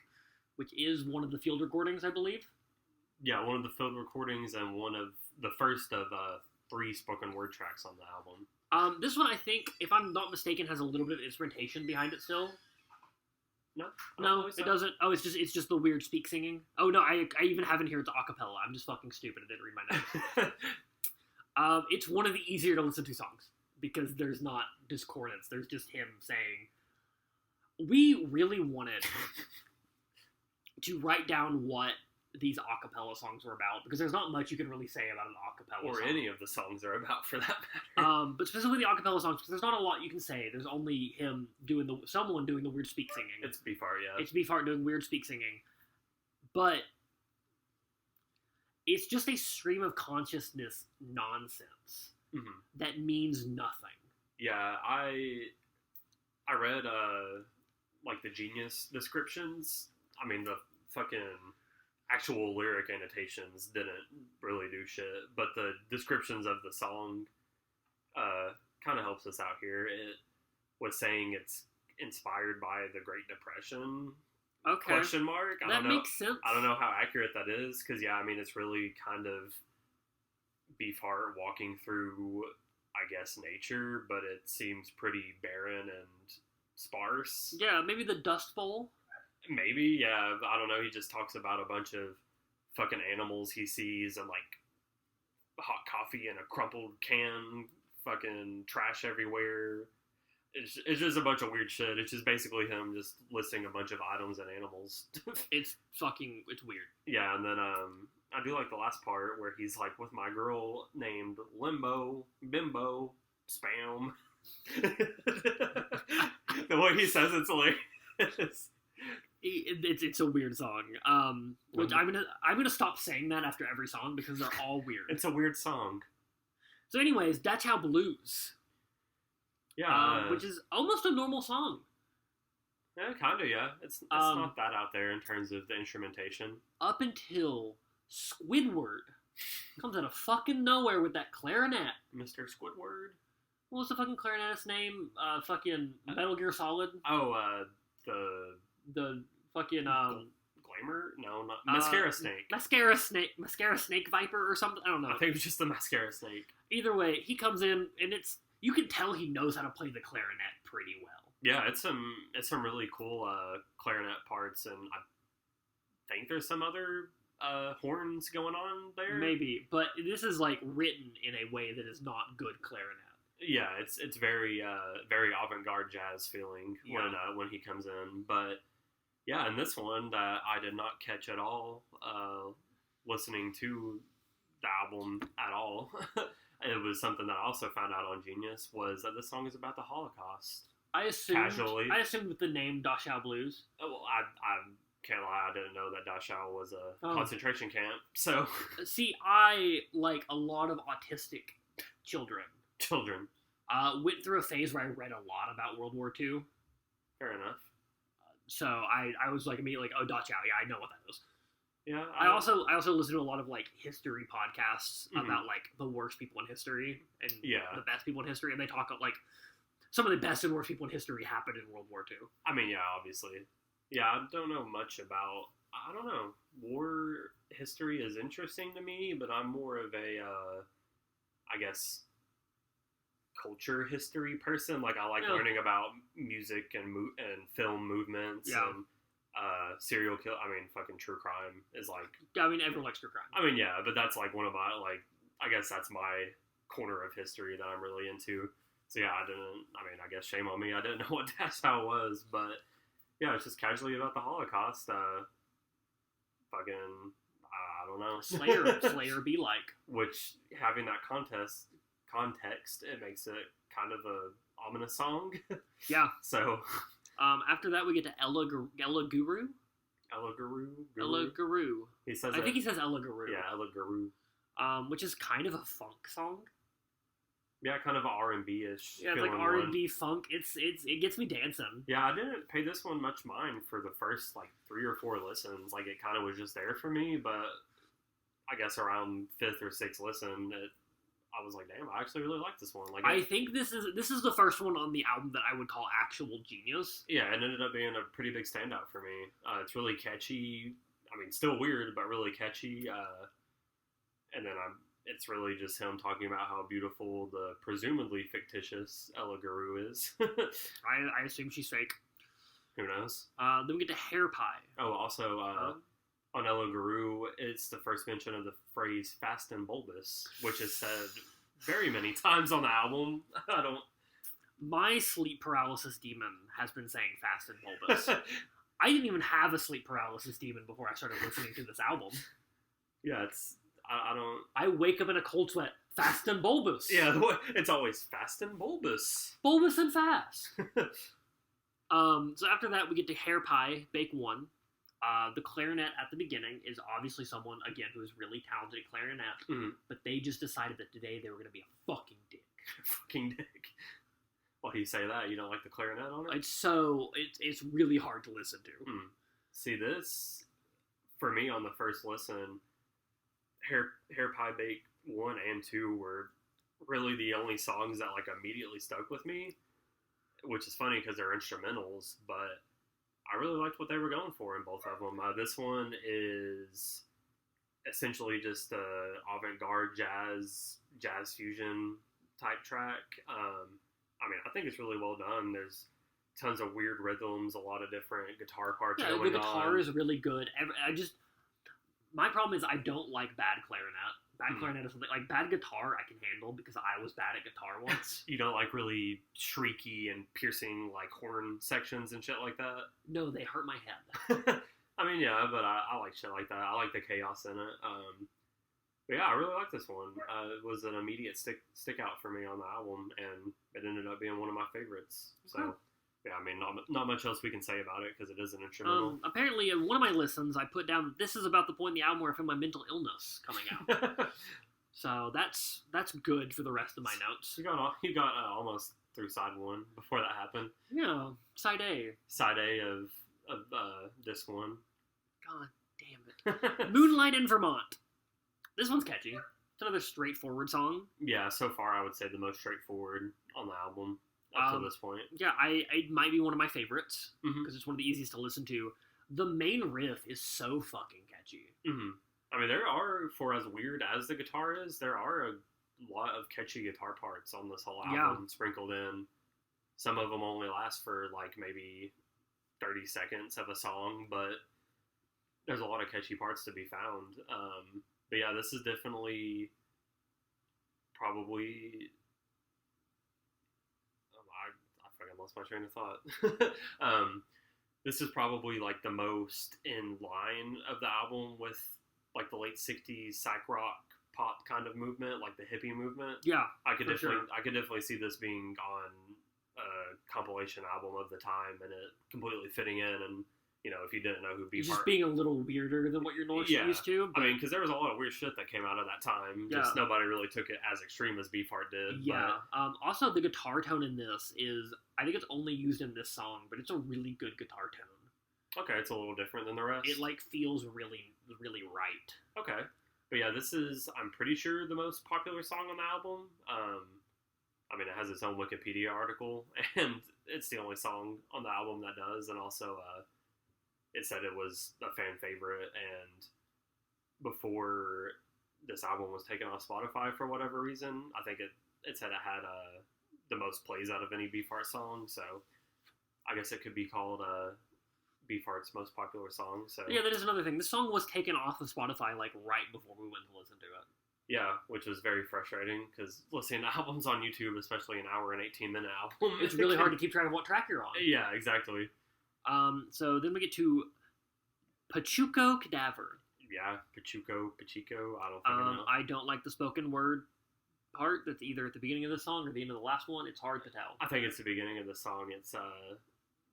which is one of the field recordings, I believe. Yeah, one of the field recordings and one of the first of 3 spoken word tracks on the album. This one, I think, if I'm not mistaken, has a little bit of instrumentation behind it still. No, it doesn't. Oh, it's just the weird speak singing. Oh no, I even have in here it's a cappella. I'm just fucking stupid. I didn't read my notes. It's one of the easier to listen to songs because there's not discordance. There's just him saying, we really wanted to write down what these a cappella songs were about, because there's not much you can really say about an a cappella song. Or any of the songs are about, for that matter. But specifically the a cappella songs, because there's not a lot you can say. There's only him someone doing the weird speak singing. It's Beefheart, yeah. It's Beefheart doing weird speak singing. But it's just a stream of consciousness nonsense that means nothing. Yeah, I read like the Genius descriptions. I mean, the fucking actual lyric annotations didn't really do shit, but the descriptions of the song kind of helps us out here. It was saying it's inspired by the Great Depression. Okay. Question mark. That makes sense. I don't know how accurate that is, because yeah, I mean, it's really kind of Beefheart walking through, I guess, nature, but it seems pretty barren and sparse. Yeah, maybe the Dust Bowl. Maybe, yeah. I don't know. He just talks about a bunch of fucking animals he sees and, like, hot coffee in a crumpled can, fucking trash everywhere. It's just a bunch of weird shit. It's just basically him just listing a bunch of items and animals. It's weird. Yeah, and then I do like the last part where he's like, with my girl named Limbo, Bimbo, Spam. The way he says it's hilarious. It's a weird song. Which I'm gonna stop saying that after every song because they're all weird. It's a weird song. So, anyways, That's How Blues. Yeah, which is almost a normal song. Yeah, kind of. Yeah, it's not that out there in terms of the instrumentation. Up until Squidward comes out of fucking nowhere with that clarinet. Mr. Squidward. What was the fucking clarinetist name? Fucking Metal Gear Solid. Oh, the fucking Glamour? No, not Mascara Snake. Mascara Snake Viper or something. I don't know. I think it was just the Mascara Snake. Either way, he comes in and you can tell he knows how to play the clarinet pretty well. Yeah, it's some really cool clarinet parts, and I think there's some other horns going on there. Maybe, but this is like written in a way that is not good clarinet. Yeah, it's very very avant-garde jazz feeling when he comes in. But yeah, and this one that I did not catch at all listening to the album at all. It was something that I also found out on Genius, was that this song is about the Holocaust. I assumed with the name Dachau Blues. Well, I can't lie, I didn't know that Dachau was a concentration camp. So see, I, like a lot of autistic children, went through a phase where I read a lot about World War II. Fair enough. So I was like immediately like, oh, Dachau, yeah, I know what that is. Yeah. I also listen to a lot of like history podcasts about like the worst people in history and the best people in history, and they talk like some of the best and worst people in history happened in World War II. I mean, yeah, obviously. Yeah, I don't know much about. I don't know. War history is interesting to me, but I'm more of a, I guess, culture history person. Like I like learning about music and film movements and serial kill. I mean, fucking true crime is like. I mean, everyone likes true crime. I mean, yeah, but that's like one of my I guess that's my corner of history that I'm really into. So yeah, I guess shame on me. I didn't know what Dachau was, but yeah, it's just casually about the Holocaust. Fucking, I don't know. Slayer be like. Which, having that context, it makes it kind of a ominous song. Yeah. So. After that, we get to Ella Guru. Ella Guru. He says. I think he says Ella Guru. Yeah, Ella Guru. Which is kind of a funk song. Yeah, kind of R&B-ish. Yeah, it's like R&B funk. It gets me dancing. Yeah, I didn't pay this one much mind for the first, 3 or 4 listens. Like, it kind of was just there for me, but I guess around 5th or 6th listen, I was like, damn, I actually really like this one. Like, I think this is the first one on the album that I would call actual genius. Yeah, it ended up being a pretty big standout for me. It's really catchy. I mean, still weird, but really catchy. And then it's really just him talking about how beautiful the presumably fictitious Ella Guru is. I assume she's fake. Who knows? Then we get to Hair Pie. Oh, also, on Ella Guru, it's the first mention of the phrase fast and bulbous, which is said very many times on the album. My sleep paralysis demon has been saying fast and bulbous. I didn't even have a sleep paralysis demon before I started listening to this album. Yeah, I wake up in a cold sweat, fast and bulbous. Yeah, it's always fast and bulbous. Bulbous and fast. So after that, we get to Hair Pie, Bake 1. The clarinet at the beginning is obviously someone, again, who is really talented at clarinet, but they just decided that today they were going to be a fucking dick. Fucking dick. Why do you say that? You don't like the clarinet on it? It's really hard to listen to. See, this, for me, on the first listen, Hair Pie Bake 1 and 2 were really the only songs that, immediately stuck with me, which is funny because they're instrumentals, but I really liked what they were going for in both of them. This one is essentially just a avant-garde jazz fusion type track. I think it's really well done. There's tons of weird rhythms, a lot of different guitar parts going on. The guitar is really good. My problem is I don't like bad clarinet. Bad clarinet is something like bad guitar I can handle because I was bad at guitar once. You don't like really shrieky and piercing horn sections and shit like that? No, they hurt my head. Yeah, but I like shit like that. I like the chaos in it. But yeah, I really like this one. It was an immediate stick out for me on the album, and it ended up being one of my favorites. So. Yeah, not much else we can say about it because it is an instrumental. Apparently, in one of my listens, I put down that this is about the point in the album where I feel my mental illness coming out. So that's good for the rest of my notes. You got almost through side 1 before that happened. Yeah, side A. Side A of disc 1. God damn it. Moonlight in Vermont. This one's catchy. It's another straightforward song. Yeah, so far I would say the most straightforward on the album. Up to this point. Yeah, it might be one of my favorites, because it's one of the easiest to listen to. The main riff is so fucking catchy. There are, for as weird as the guitar is, there are a lot of catchy guitar parts on this whole album sprinkled in. Some of them only last for, maybe 30 seconds of a song, but there's a lot of catchy parts to be found. But yeah, this is definitely probably... I lost my train of thought. This is probably the most in line of the album with the late 60s psych rock pop kind of movement, the hippie movement. Yeah, I could definitely see this being on a compilation album of the time and it completely fitting in. And if you didn't know who Beefheart... Just being a little weirder than what you're normally used to. But... because there was a lot of weird shit that came out of that time. Yeah. Just nobody really took it as extreme as Beefheart did. Yeah. But... also, the guitar tone in this is... I think it's only used in this song, but it's a really good guitar tone. Okay, it's a little different than the rest. It feels really, really right. Okay. But yeah, this is, I'm pretty sure, the most popular song on the album. It has its own Wikipedia article, and it's the only song on the album that does, and also... it said it was a fan favorite, and before this album was taken off Spotify for whatever reason, I think it said it had the most plays out of any Beefheart song, so I guess it could be called Beefheart's most popular song. So yeah, that is another thing. This song was taken off of Spotify right before we went to listen to it. Yeah, which was very frustrating because listening to albums on YouTube, especially an hour and 18-minute album, it's really hard to keep track of what track you're on. Yeah, exactly. So then we get to Pachuco Cadaver. Yeah, Pachuco. I don't fucking know. I don't like the spoken word part that's either at the beginning of the song or the end of the last one. It's hard to tell. I think it's the beginning of the song. It's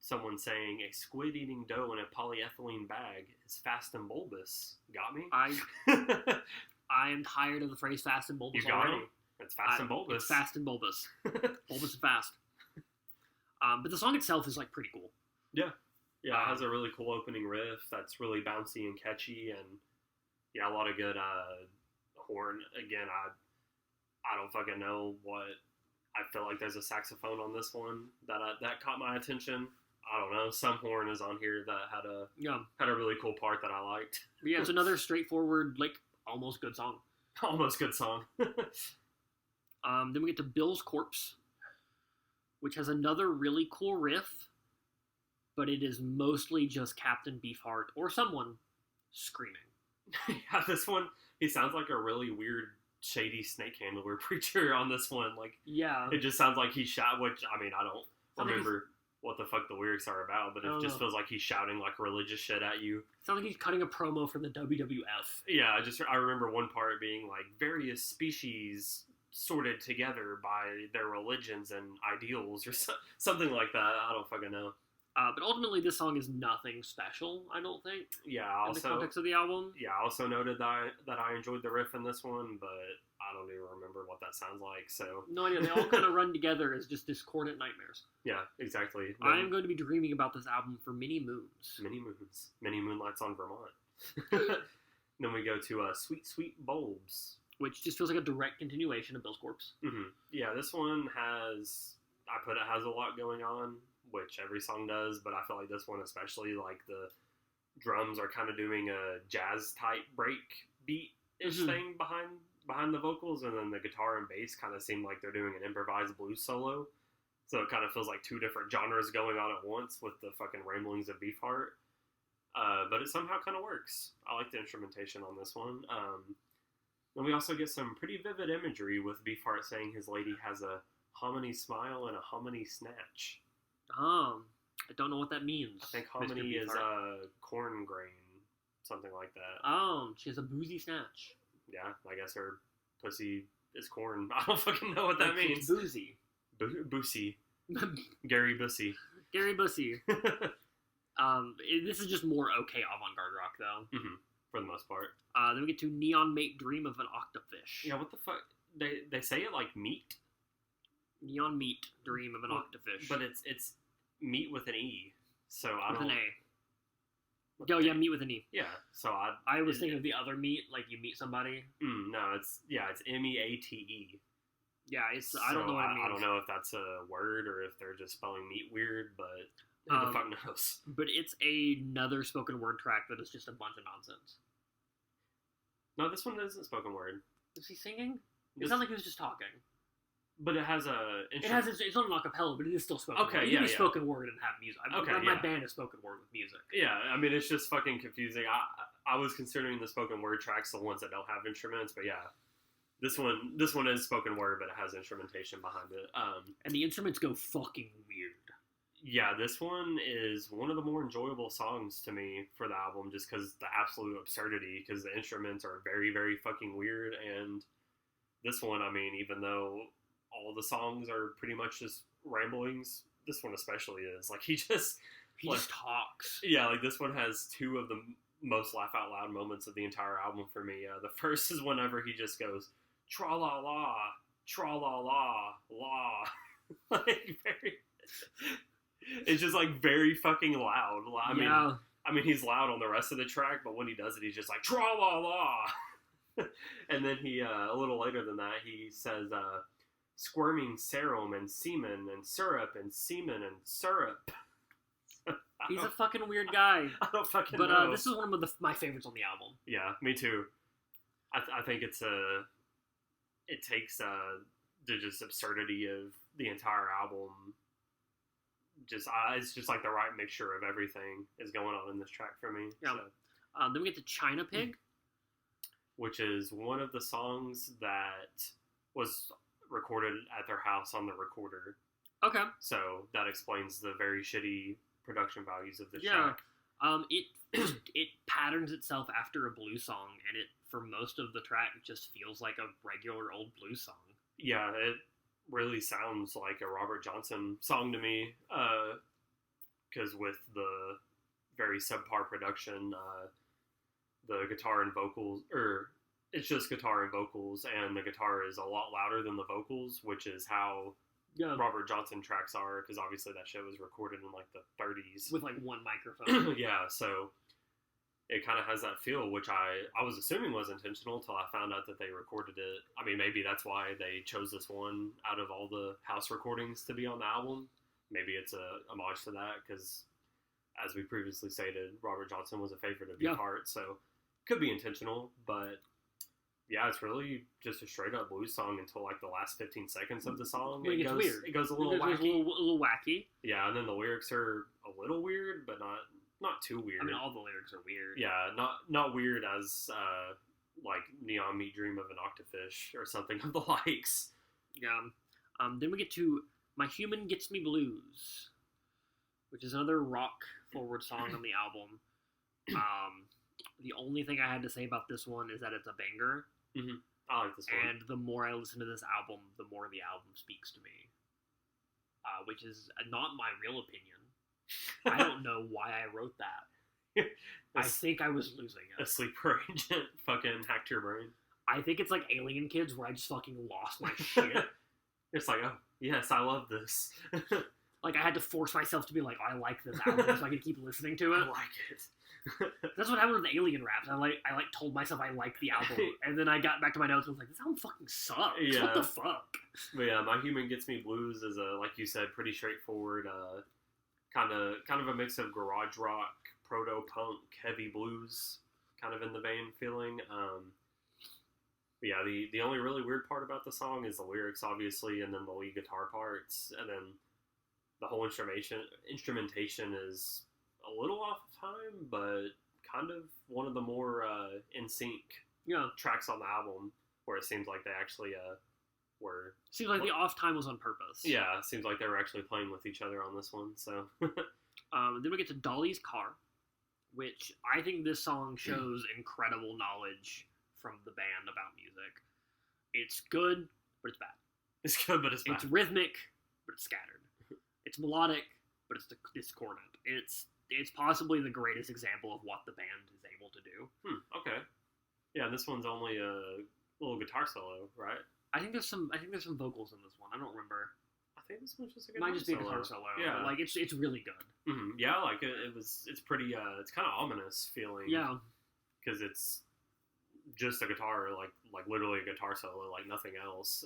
someone saying, a squid eating dough in a polyethylene bag is fast and bulbous. Got me? I am tired of the phrase fast and bulbous You got already. it? It's fast and bulbous. It's fast and bulbous. Bulbous and fast. But the song itself is like pretty cool. Yeah. Yeah, it has a really cool opening riff that's really bouncy and catchy, and yeah, a lot of good horn. Again, I don't fucking know what. I feel like there's a saxophone on this one that caught my attention. I don't know. Some horn is on here that had a really cool part that I liked. But yeah, it's another straightforward, like almost good song. Almost good song. Then we get to Bill's Corpse, which has another really cool riff, but it is mostly just Captain Beefheart or someone screaming. Yeah, this one, he sounds like a really weird, shady snake handler preacher on this one. Like, yeah, it just sounds like he's shot. Which I mean, I don't remember what the fuck the lyrics are about, but it just feels like he's shouting like religious shit at you. Sounds like he's cutting a promo for the WWF. Yeah, I remember one part being like various species sorted together by their religions and ideals or something like that. I don't fucking know. But ultimately, this song is nothing special, I don't think. Yeah, in the context of the album. Yeah, I also noted that I enjoyed the riff in this one, but I don't even remember what that sounds like, so... No idea, they all kind of run together as just discordant nightmares. Yeah, exactly. I am going to be dreaming about this album for many moons. Many moons. Many moonlights on Vermont. Then we go to Sweet Sweet Bulbs. Which just feels like a direct continuation of Bill's Corpse. Mm-hmm. Yeah, this one has a lot going on, which every song does, but I feel like this one especially, like the drums are kind of doing a jazz type break beat-ish thing behind the vocals, and then the guitar and bass kind of seem like they're doing an improvised blues solo. So it kind of feels like two different genres going on at once with the fucking ramblings of Beefheart. But it somehow kind of works. I like the instrumentation on this one. And we also get some pretty vivid imagery with Beefheart saying his lady has a hominy smile and a hominy snatch. I don't know what that means. I think hominy is corn grain, something like that. She has a boozy snatch. Yeah, I guess her pussy is corn. I don't fucking know what that means. It's boozy. Boosie. Gary Bussy. Gary Bussy. This is just more okay avant-garde rock, though. Mm-hmm. For the most part. Then we get to Neon Mate Dream of an Octofish. Yeah, what the fuck? They say it like meat? Neon Meat Dream of an Octofish. But it's meat with an E. So I don't... With an A. Yeah, meat with an E. Yeah, so I was thinking of the other meat, like you meet somebody. No, it's MEATE. Yeah, I don't know what it means. I don't know if that's a word or if they're just spelling meat weird, but who the fuck knows? But it's another spoken word track that is just a bunch of nonsense. No, this one isn't spoken word. Is he singing? It sounds like he was just talking. But it has it's not an acapella, but it is still spoken word. You can be spoken word and have music. My band is spoken word with music. Yeah, I mean, it's just fucking confusing. I was considering the spoken word tracks the ones that don't have instruments, but yeah. This one is spoken word, but it has instrumentation behind it. And the instruments go fucking weird. Yeah, this one is one of the more enjoyable songs to me for the album, just because the absolute absurdity, because the instruments are very, very fucking weird, and this one, I mean, even though all the songs are pretty much just ramblings, this one especially is. Like, he just talks. Yeah, like, this one has two of the most laugh-out-loud moments of the entire album for me. The first is whenever he just goes, tra-la-la, tra-la-la, la. Like, very... It's just, like, very fucking loud. I mean, he's loud on the rest of the track, but when he does it, he's just like, tra-la-la! And then he, a little later than that, he says, squirming serum and semen and syrup and semen and syrup. He's a fucking weird guy. I don't fucking know. But this is one of my favorites on the album. Yeah, me too. I think it takes the just absurdity of the entire album. It's just like the right mixture of everything is going on in this track for me. Yeah. So. Then we get to China Pig. which is one of the songs that was recorded at their house on the recorder. Okay. So that explains the very shitty production values of the Yeah. track. It patterns itself after a blues song, and it for most of the track just feels like a regular old blues song. Yeah, it really sounds like a Robert Johnson song to me. Because with the very subpar production, the guitar and vocals, or it's just guitar and vocals, and the guitar is a lot louder than the vocals, which is how Robert Johnson tracks are, because obviously that shit was recorded in like the 30s. With like one microphone. Yeah, so it kind of has that feel, which I was assuming was intentional until I found out that they recorded it. I mean, maybe that's why they chose this one out of all the house recordings to be on the album. Maybe it's a homage to that, because as we previously stated, Robert Johnson was a favorite of Beefheart, so could be intentional, but yeah, it's really just a straight up blues song until like the last 15 seconds of the song. It goes weird. It goes a little wacky. A little wacky. Yeah, and then the lyrics are a little weird, but not too weird. I mean, all the lyrics are weird. Yeah, not weird as like Neon Me Dream of an Octofish or something of the likes. Yeah. Then we get to My Human Gets Me Blues, which is another rock forward song on the album. The only thing I had to say about this one is that it's a banger. Mm-hmm. I like this one. And the more I listen to this album, the more the album speaks to me. Which is not my real opinion. I don't know why I wrote that. I think I was losing it. A sleeper agent fucking hacked your brain. I think it's like Alien Kids, where I just fucking lost my shit. It's like, oh, yes, I love this. Like, I had to force myself to be like, I like this album, so I could keep listening to it. I like it. That's what happened with the Alien Raps. I told myself I liked the album, and then I got back to my notes and was like, this album fucking sucks. Yeah. What the fuck? But yeah, My Human Gets Me Blues is like you said, pretty straightforward. Kind of a mix of garage rock, proto punk, heavy blues, kind of in the vein feeling. But yeah, the only really weird part about the song is the lyrics, obviously, and then the lead guitar parts, and then the whole instrumentation is a little off time, but kind of one of the more in sync tracks on the album, where it seems like they actually were. Seems like the off time was on purpose. Yeah, it seems like they were actually playing with each other on this one. So, then we get to Dolly's Car, which I think this song shows incredible knowledge from the band about music. It's good, but it's bad. It's good, but it's bad. It's rhythmic, but it's scattered. It's melodic, but it's discordant. It's possibly the greatest example of what the band is able to do. Okay. Yeah, this one's only a little guitar solo, right? I think there's some vocals in this one. I don't remember. I think this one's just a guitar solo. Might just be a guitar solo. Yeah. But like it's really good. Mm-hmm. Yeah, like it's pretty. It's kind of ominous feeling. Yeah. Because it's just a guitar, like literally a guitar solo, like nothing else.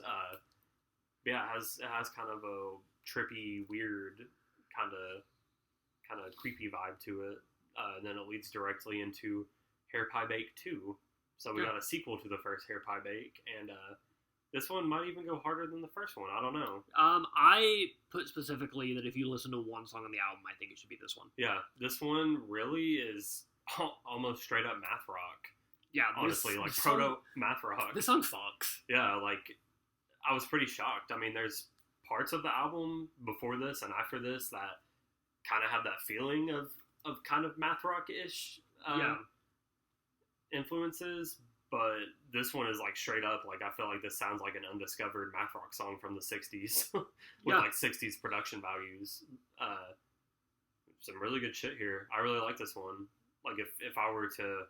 Yeah, it has kind of a trippy, weird, kind of creepy vibe to it, and then it leads directly into Hair Pie Bake 2. So we got a sequel to the first Hair Pie Bake, and this one might even go harder than the first one. I don't know. I put specifically that if you listen to one song on the album, I think it should be this one. Yeah, this one really is almost straight up math rock. Yeah, honestly, like proto math rock. This song fucks. Yeah, like I was pretty shocked. I mean, there's parts of the album before this and after this that kind of have that feeling of kind of math rock-ish influences, but this one is like straight up, like I feel like this sounds like an undiscovered math rock song from the 60s with like 60s production values. Some really good shit here. I really like this one. Like if I were to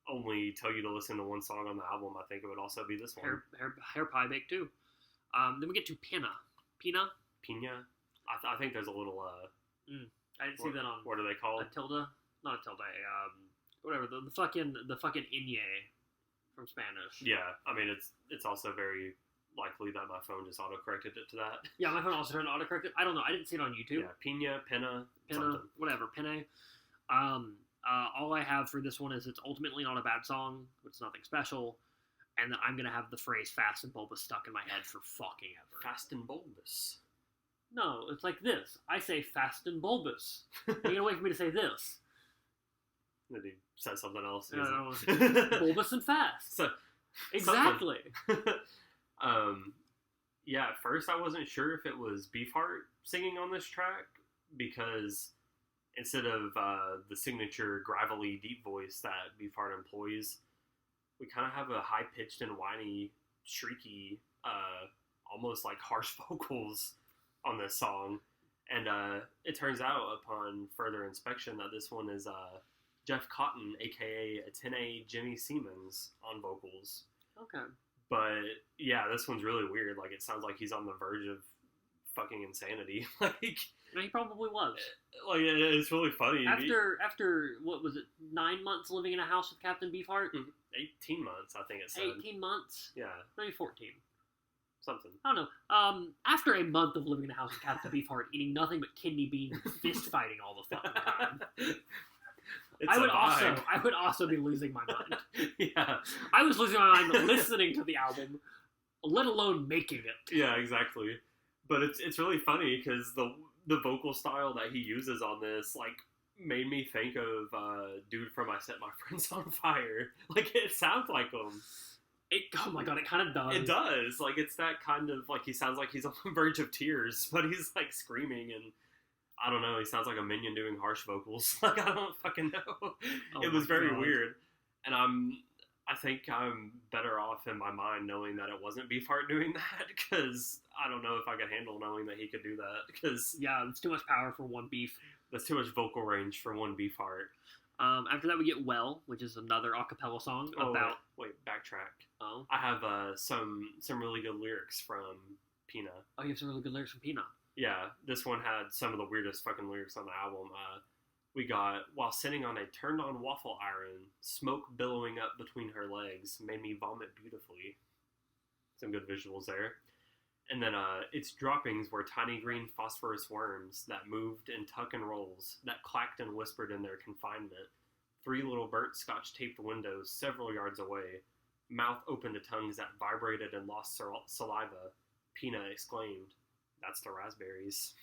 only tell you to listen to one song on the album, I think it would also be this one. Hair Pie Bake 2. Then we get to Pina. Pina? I think there's a little I didn't see that on. What are they called? A tilde? Not a tilde. Whatever. The fucking inye from Spanish. Yeah, I mean it's also very likely that my phone just auto-corrected it to that. Yeah, my phone also turned autocorrected. I don't know. I didn't see it on YouTube. Yeah, Pina, something. Whatever, Pine. All I have for this one is it's ultimately not a bad song. It's nothing special. And then I'm going to have the phrase fast and bulbous stuck in my head for fucking ever. Fast and bulbous? No, it's like this. I say fast and bulbous. You're going to wait for me to say this. Did he says something else. No, bulbous and fast. So, exactly. Yeah, at first I wasn't sure if it was Beefheart singing on this track, because instead of the signature gravelly deep voice that Beefheart employs, we kind of have a high-pitched and whiny, shrieky, almost like harsh vocals on this song. And it turns out upon further inspection that this one is Jeff Cotton, aka Atene Jimmy Siemens, on vocals. Okay. But yeah, this one's really weird. Like, it sounds like he's on the verge of fucking insanity. Like, he probably was. Like, it's really funny. After what was it, 9 months living in a house with Captain Beefheart? 18 months, I think it said. 18 months? Yeah. Maybe 14. Something. I don't know. After a month of living in a house with Captain Beefheart, eating nothing but kidney beans and fist fighting all the fucking time, I would also be losing my mind. Yeah. I was losing my mind listening to the album, let alone making it. Yeah, exactly. But it's really funny because the vocal style that he uses on this, like, made me think of dude from I Set My Friends on Fire. Like, it sounds like him. Oh my god, it kind of does. It does. Like, it's that kind of, like, he sounds like he's on the verge of tears, but he's, like, screaming, and I don't know, he sounds like a minion doing harsh vocals. Like, I don't fucking know. It was very weird. And I think I'm better off in my mind knowing that it wasn't Beefheart doing that, because I don't know if I could handle knowing that he could do that, because... Yeah, it's too much power for one Beef. That's too much vocal range for one Beefheart. After that we get Well, which is another a cappella song about... Wait, backtrack. Oh? I have some really good lyrics from Pina. Oh, you have some really good lyrics from Pina. Yeah, this one had some of the weirdest fucking lyrics on the album. We got, while sitting on a turned-on waffle iron, smoke billowing up between her legs made me vomit beautifully. Some good visuals there. And then its droppings were tiny green phosphorus worms that moved in tuck and rolls, that clacked and whispered in their confinement. 3 little burnt scotch-taped windows several yards away. Mouth open to tongues that vibrated and lost saliva. Pina exclaimed, "That's the raspberries."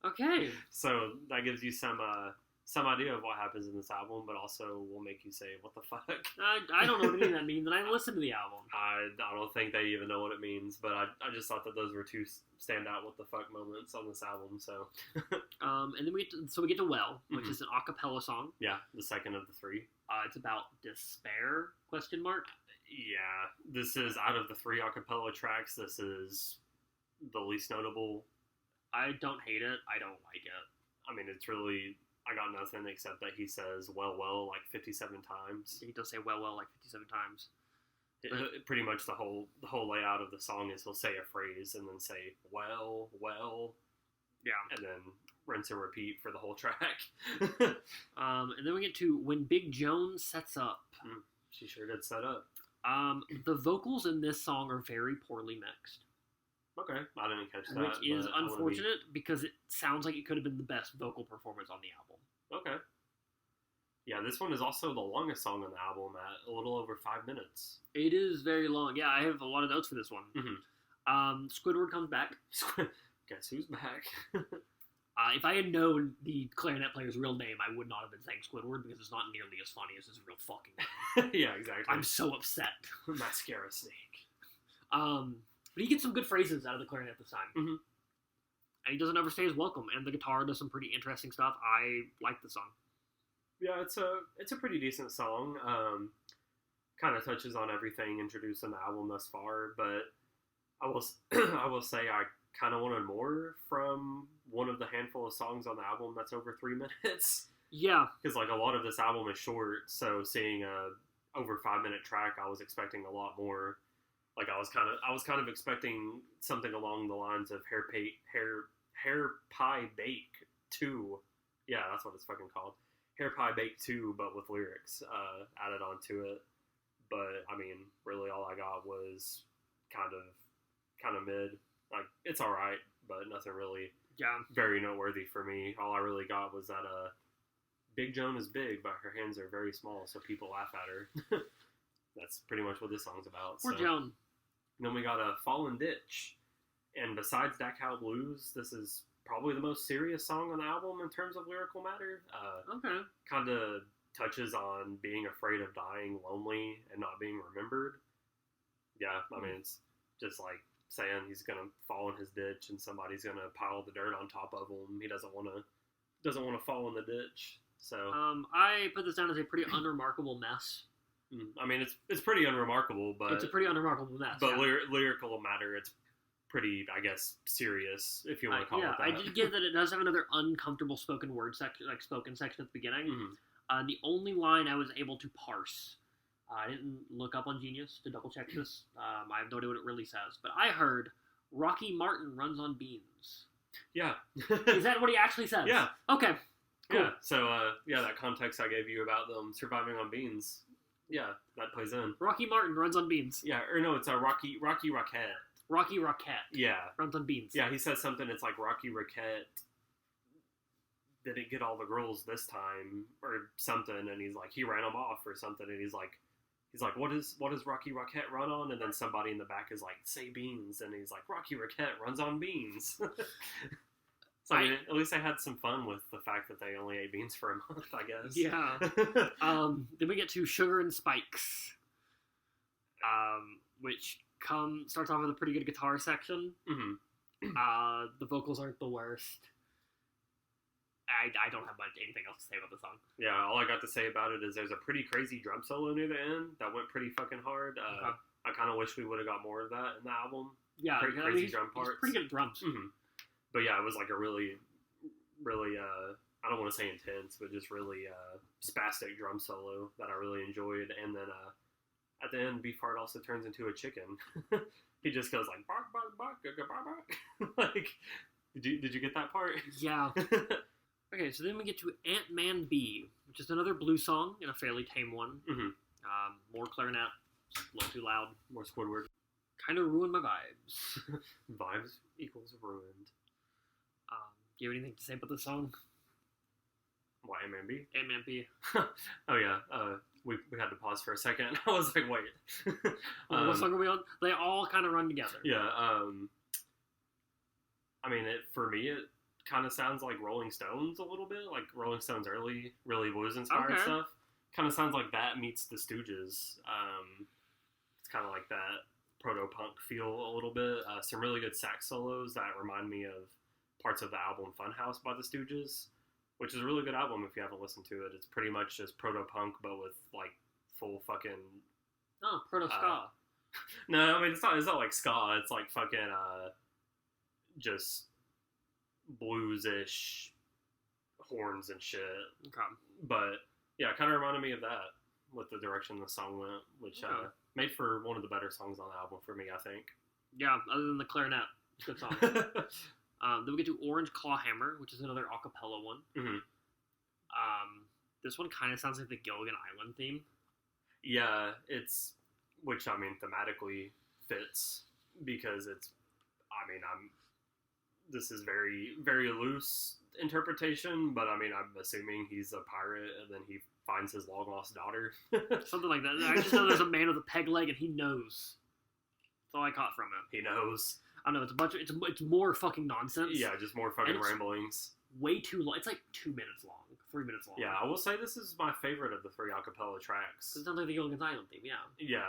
Okay. So that gives you some idea of what happens in this album, but also will make you say, what the fuck? I don't know what any of that means, and I listened to the album. I don't think they even know what it means, but I just thought that those were 2 standout what the fuck moments on this album, so. And then we get to Well, which is an a cappella song. Yeah, the second of the 3. It's about despair, ? Yeah, this is, out of the 3 a cappella tracks, this is the least notable. I don't hate it. I don't like it. I mean, it's really, I got nothing except that he says well like 57 times. He does say well like 57 times. Pretty much the whole layout of the song is he'll say a phrase and then say well. Yeah. And then rinse and repeat for the whole track. And then we get to When Big Joan Sets Up. She sure did set up. The vocals in this song are very poorly mixed. Okay, I didn't catch that. Which is unfortunate because it sounds like it could have been the best vocal performance on the album. Okay. Yeah, this one is also the longest song on the album at a little over 5 minutes. It is very long. Yeah, I have a lot of notes for this one. Mm-hmm. Squidward comes back. Guess who's back? If I had known the clarinet player's real name, I would not have been saying Squidward because it's not nearly as funny as his real fucking name. Yeah, exactly. I'm so upset. Mascara snake. But he gets some good phrases out of the clarinet this time. Mm-hmm. And he doesn't overstay his welcome. And the guitar does some pretty interesting stuff. I like the song. Yeah, it's a pretty decent song. Kind of touches on everything introduced in the album thus far, but I will say I kind of wanted more from one of the handful of songs on the album that's over 3 minutes. Yeah, because like a lot of this album is short, so seeing a over 5 minute track, I was expecting a lot more. Like I was kind of expecting something along the lines of Hair Pie Bake 2. Yeah, that's what it's fucking called. Hair Pie Bake 2, but with lyrics added onto it. But I mean, really, all I got was kind of mid. Like it's all right, but nothing really very noteworthy for me. All I really got was that Big Joan is big, but her hands are very small, so people laugh at her. That's pretty much what this song's about. Poor Joan. Then we got a Fallen Ditch. And besides Dachau Blues, this is probably the most serious song on the album in terms of lyrical matter. Okay. Kind of touches on being afraid of dying lonely and not being remembered. Yeah, I mean, it's just like saying he's gonna fall in his ditch and somebody's gonna pile the dirt on top of him. He doesn't want to fall in the ditch. So I put this down as a pretty unremarkable mess. I mean, it's pretty unremarkable, but it's a pretty unremarkable mess. But lyrical matter, it's pretty, I guess, serious, if you want to call it that. I did get that it does have another uncomfortable spoken word section, like spoken section at the beginning. The only line I was able to parse, I didn't look up on Genius to double check this. I have no idea what it really says, but I heard Rocky Martin runs on beans. Yeah. Is that what he actually says? Yeah. Okay. Cool. Yeah. So that context I gave you about them surviving on beans. Yeah, that plays in. Rocky Martin runs on beans. Yeah, or no, it's a Rocky Rocket. Rocky Rocket. Yeah. Runs on beans. Yeah, he says something, it's like Rocky Rocket didn't get all the girls this time, or something, and he's like, he ran them off or something, and he's like, what does Rocky Rocket run on? And then somebody in the back is like, say beans, and he's like, Rocky Rocket runs on beans. So, I mean, at least I had some fun with the fact that they only ate beans for a month, I guess. Yeah. Then we get to Sugar and Spikes, which starts off with a pretty good guitar section. The vocals aren't the worst. I don't have anything else to say about the song. Yeah, all I got to say about it is there's a pretty crazy drum solo near the end that went pretty fucking hard. I kind of wish we would have got more of that in the album. Yeah, crazy drum parts. Pretty good at drums. But yeah, it was like a really, really, I don't want to say intense, but just really spastic drum solo that I really enjoyed. And then at the end, Beefheart also turns into a chicken. He just goes like, bark, bark, bark, bark, bark. Like, did you get that part? Yeah. Okay, so then we get to Ant-Man Bee, which is another blues song and a fairly tame one. More clarinet, a little too loud. More Squidward. Kind of ruined my vibes. Vibes equals ruined. Do you have anything to say about the song? What, Ant-Man Bee? Ant-Man Bee. Oh yeah, we had to pause for a second. I was like, wait. What song are we on? They all kind of run together. Yeah, I mean, for me, it kind of sounds like Rolling Stones a little bit, like Rolling Stones' early, really blues-inspired stuff. Kind of sounds like that meets the Stooges. It's kind of like that proto-punk feel a little bit. Some really good sax solos that remind me of parts of the album Funhouse by the Stooges, which is a really good album if you haven't listened to it. It's pretty much just proto-punk, but with, like, full fucking... Oh, proto-ska. No, I mean, it's not like ska. It's like fucking, just blues-ish horns and shit. Okay. But, yeah, it kind of reminded me of that with the direction the song went, which made for one of the better songs on the album for me, I think. Yeah, other than the clarinet. Good song. Then we get to Orange Clawhammer, which is another a cappella one. This one kind of sounds like the Gilligan Island theme. Yeah, which, I mean, thematically fits, because this is very, very loose interpretation, but I mean, I'm assuming he's a pirate and then he finds his long-lost daughter. Something like that. I just know there's a man with a peg leg and he knows. That's all I caught from it. He knows. I don't know, it's more fucking nonsense. Yeah, just more fucking ramblings. Way too long. It's like 2 minutes long. 3 minutes long. Yeah, I will say this is my favorite of the 3 a cappella tracks. It sounds like the Gilligan's Island theme, yeah. Yeah,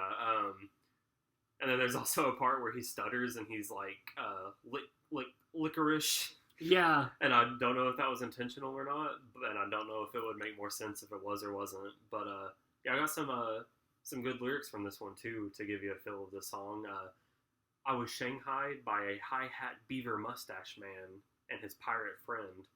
and then there's also a part where he stutters and he's like, licorice. Yeah. And I don't know if that was intentional or not, and I don't know if it would make more sense if it was or wasn't. But, yeah, I got some good lyrics from this one, too, to give you a feel of the song. I was shanghaied by a high-hat beaver mustache man and his pirate friend.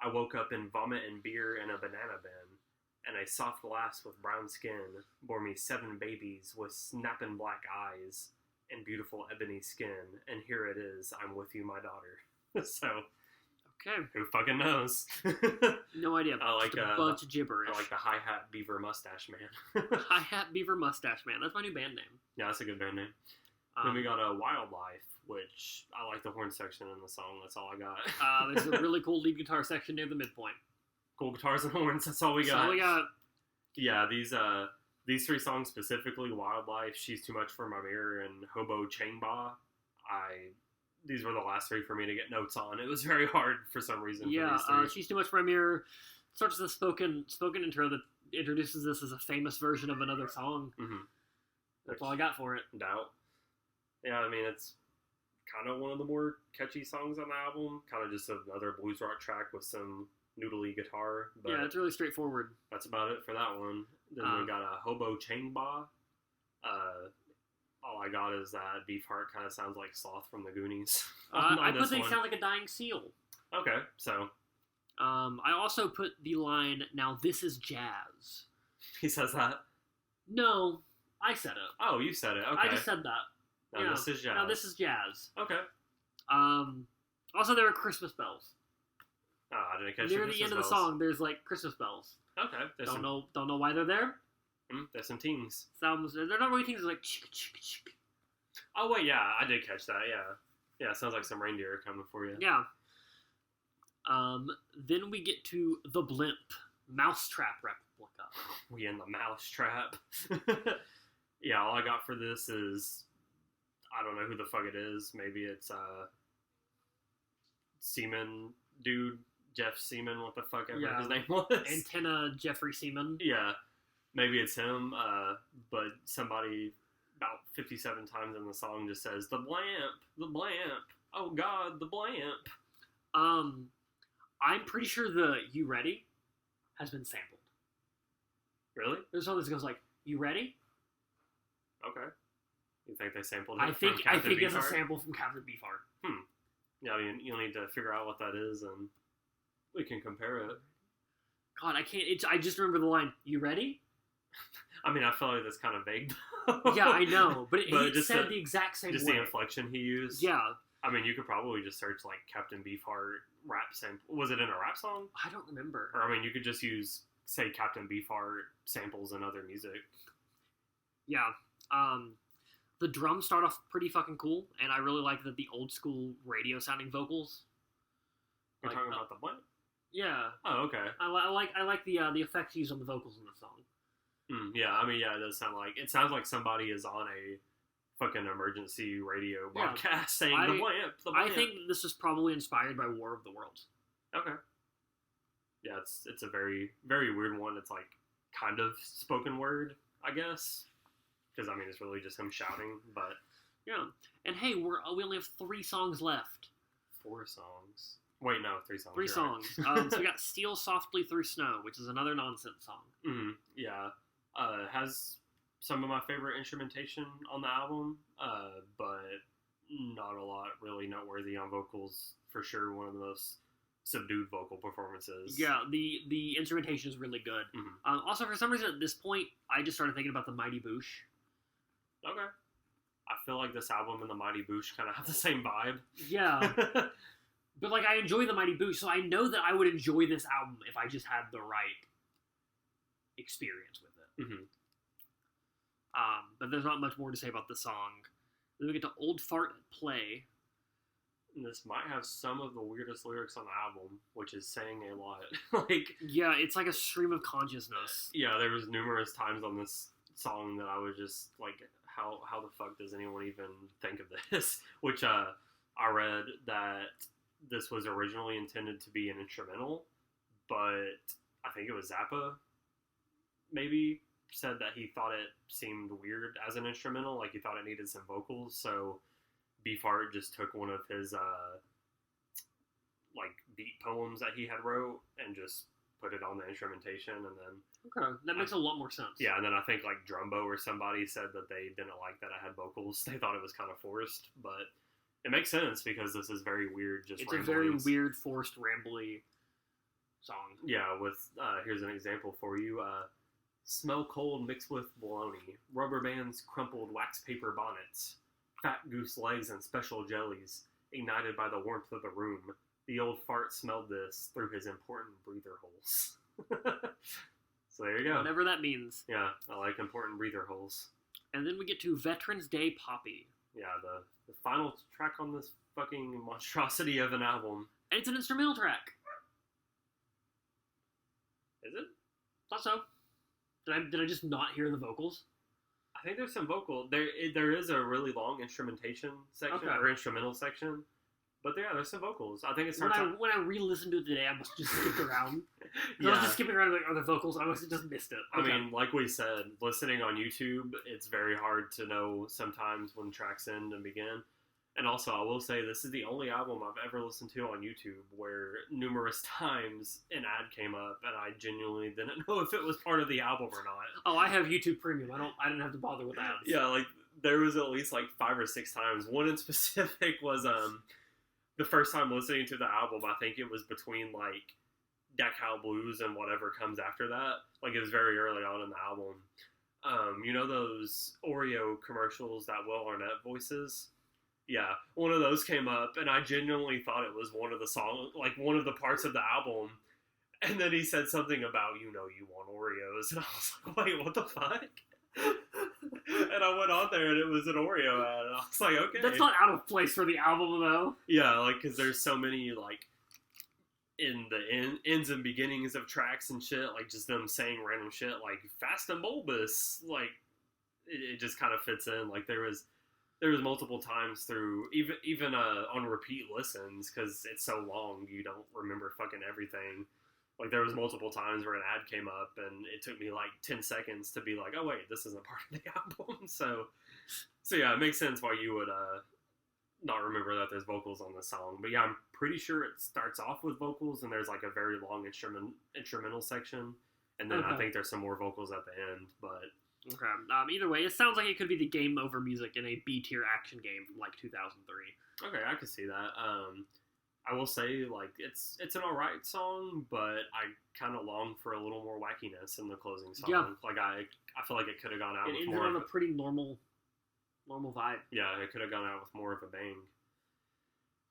I woke up in vomit and beer in a banana bin, and a soft lass with brown skin bore me 7 babies with snapping black eyes and beautiful ebony skin, and here it is, I'm with you, my daughter. So, okay, who fucking knows? No idea. I like just a bunch of gibberish. I like the hi-hat beaver mustache man. Hi-hat beaver mustache man. That's my new band name. Yeah, that's a good band name. Then we got a Wildlife, which I like the horn section in the song. That's all I got. There's a really cool lead guitar section near the midpoint. Cool guitars and horns. That's all we got. That's all we got. Yeah, these 3 songs specifically, Wildlife, She's Too Much for My Mirror, and Hobo Chainba, these were the last 3 for me to get notes on. It was very hard for some reason. Yeah, for these 3. She's Too Much for My Mirror starts with a spoken intro that introduces us as a famous version of another song. Mm-hmm. That's all I got for it. Doubt. Yeah, I mean, it's kind of one of the more catchy songs on the album. Kind of just another blues rock track with some noodly guitar. But Yeah, it's really straightforward. that's about it for that one. Then we got a Hobo Chain Ba. All I got is that Beefheart kind of sounds like Sloth from the Goonies. I put they sound like a dying seal. Okay, so. I also put the line, "Now this is jazz." He says that? No, I said it. Oh, you said it. Okay. I just said that. Now this is jazz. Now this is jazz. Okay. Also, there are Christmas bells. Oh, I didn't catch near the end of the song. There's like Christmas bells. Okay. Don't know why they're there. There's some tings. They're not really tings. They're like chick chick chick. Oh wait, yeah, I did catch that. Yeah, sounds like some reindeer coming for you. Yeah. Then we get to the blimp, mousetrap replica. We in the mousetrap. Yeah, all I got for this is I don't know who the fuck it is. Maybe it's Seaman dude, Jeff Seaman, what the fuck ever his name was. Antenna Jeffrey Seaman. Yeah. Maybe it's him, but somebody about 57 times in the song just says, the blamp, oh god, the blamp. I'm pretty sure the You Ready has been sampled. Really? There's something that goes like, You ready? Okay. You think they sampled it I think Beefheart? it's a sample from Captain Beefheart. Yeah, I mean, you'll need to figure out what that is, and we can compare it. God, I can't. I just remember the line, You ready? I mean, I feel like that's kind of vague. Yeah, I know, but he just said the exact same just way. The inflection he used. Yeah. I mean, you could probably just search, like, Captain Beefheart rap sample. Was it in a rap song? I don't remember. Or, I mean, you could just use, say, Captain Beefheart samples in other music. Yeah. The drums start off pretty fucking cool, and I really like the old school radio sounding vocals. You're talking about the what? Yeah. Oh, okay. I like the effects used on the vocals in the song. Yeah, I mean, yeah, it does sound like somebody is on a fucking emergency radio broadcast saying the blamp. I think this is probably inspired by War of the Worlds. Okay. Yeah, it's a very, very weird one. It's like kind of spoken word, I guess. Because, I mean, it's really just him shouting, but... Yeah. And hey, we only have 3 songs left. 4 songs. Wait, no, 3 songs. 3 songs. Right. So we got Steal Softly Through Snow, which is another nonsense song. Yeah. Has some of my favorite instrumentation on the album, but not a lot really noteworthy on vocals. For sure, one of the most subdued vocal performances. Yeah, the instrumentation is really good. Also, for some reason, at this point, I just started thinking about the Mighty Boosh. Okay. I feel like this album and the Mighty Boosh kind of have the same vibe. Yeah. But, like, I enjoy the Mighty Boosh, so I know that I would enjoy this album if I just had the right experience with it. But there's not much more to say about the song. Then we get to Old Fart Play. And this might have some of the weirdest lyrics on the album, which is saying a lot. Yeah, it's like a stream of consciousness. Yeah, there was numerous times on this song that I was just like, how the fuck does anyone even think of this? Which I read that this was originally intended to be an instrumental, but I think it was Zappa maybe said that he thought it seemed weird as an instrumental, like he thought it needed some vocals, so Beefheart just took one of his like beat poems that he had wrote and just put it on the instrumentation, and then that makes a lot more sense. Yeah, and then I think like Drumbo or somebody said that they didn't like that I had vocals. They thought it was kind of forced, but it makes sense because this is very weird. It's a very weird, forced, rambly song. Yeah, with here's an example for you. Smell cold mixed with bologna, rubber bands, crumpled wax paper bonnets, fat goose legs and special jellies, ignited by the warmth of the room. The old fart smelled this through his important breather holes. So there you go. Whatever that means. Yeah, I like important breather holes. And then we get to Veterans Day Poppy. Yeah, the final track on this fucking monstrosity of an album. And it's an instrumental track. Is it? Thought so. Did I just not hear the vocals? I think there's some vocal. There is a really long instrumentation section, or instrumental section, But yeah, there's some vocals. I think it When starts out... I re-listened to it today, I must have just skipped around. I Yeah. was just skipping around like, are the vocals? I must have just missed it. I mean, like we said, listening on YouTube, it's very hard to know sometimes when tracks end and begin. And also, I will say, this is the only album I've ever listened to on YouTube where numerous times an ad came up, and I genuinely didn't know if it was part of the album or not. Oh, I have YouTube Premium. I didn't have to bother with ads. Yeah, like, there was at least, like, 5 or 6 times. One in specific was, the first time listening to the album, I think it was between, like, Decal Blues and whatever comes after that. Like, it was very early on in the album. You know those Oreo commercials that Will Arnett voices? Yeah, one of those came up, and I genuinely thought it was one of the song, like one of the parts of the album. And then he said something about, you want Oreos, and I was like, wait, what the fuck? And I went on there, and it was an Oreo ad, and I was like, okay. That's not out of place for the album, though. Yeah, like, because there's so many, like, in the ends and beginnings of tracks and shit, like, just them saying random shit, like, fast and bulbous, like, it just kind of fits in. Like, there was multiple times through, even on repeat listens, because it's so long, you don't remember fucking everything. Like, there was multiple times where an ad came up, and it took me, like, 10 seconds to be like, oh, wait, this isn't part of the album. So yeah, it makes sense why you would not remember that there's vocals on this song. But yeah, I'm pretty sure it starts off with vocals, and there's, like, a very long instrumental section. And then I think there's some more vocals at the end, but... Okay. Either way, it sounds like it could be the game over music in a B-tier action game from, like, 2003. Okay, I can see that. I will say, like, it's an alright song, but I kind of long for a little more wackiness in the closing song. Yeah. Like, I feel like it could have gone out with It more ended on of a pretty normal vibe. Yeah, it could have gone out with more of a bang.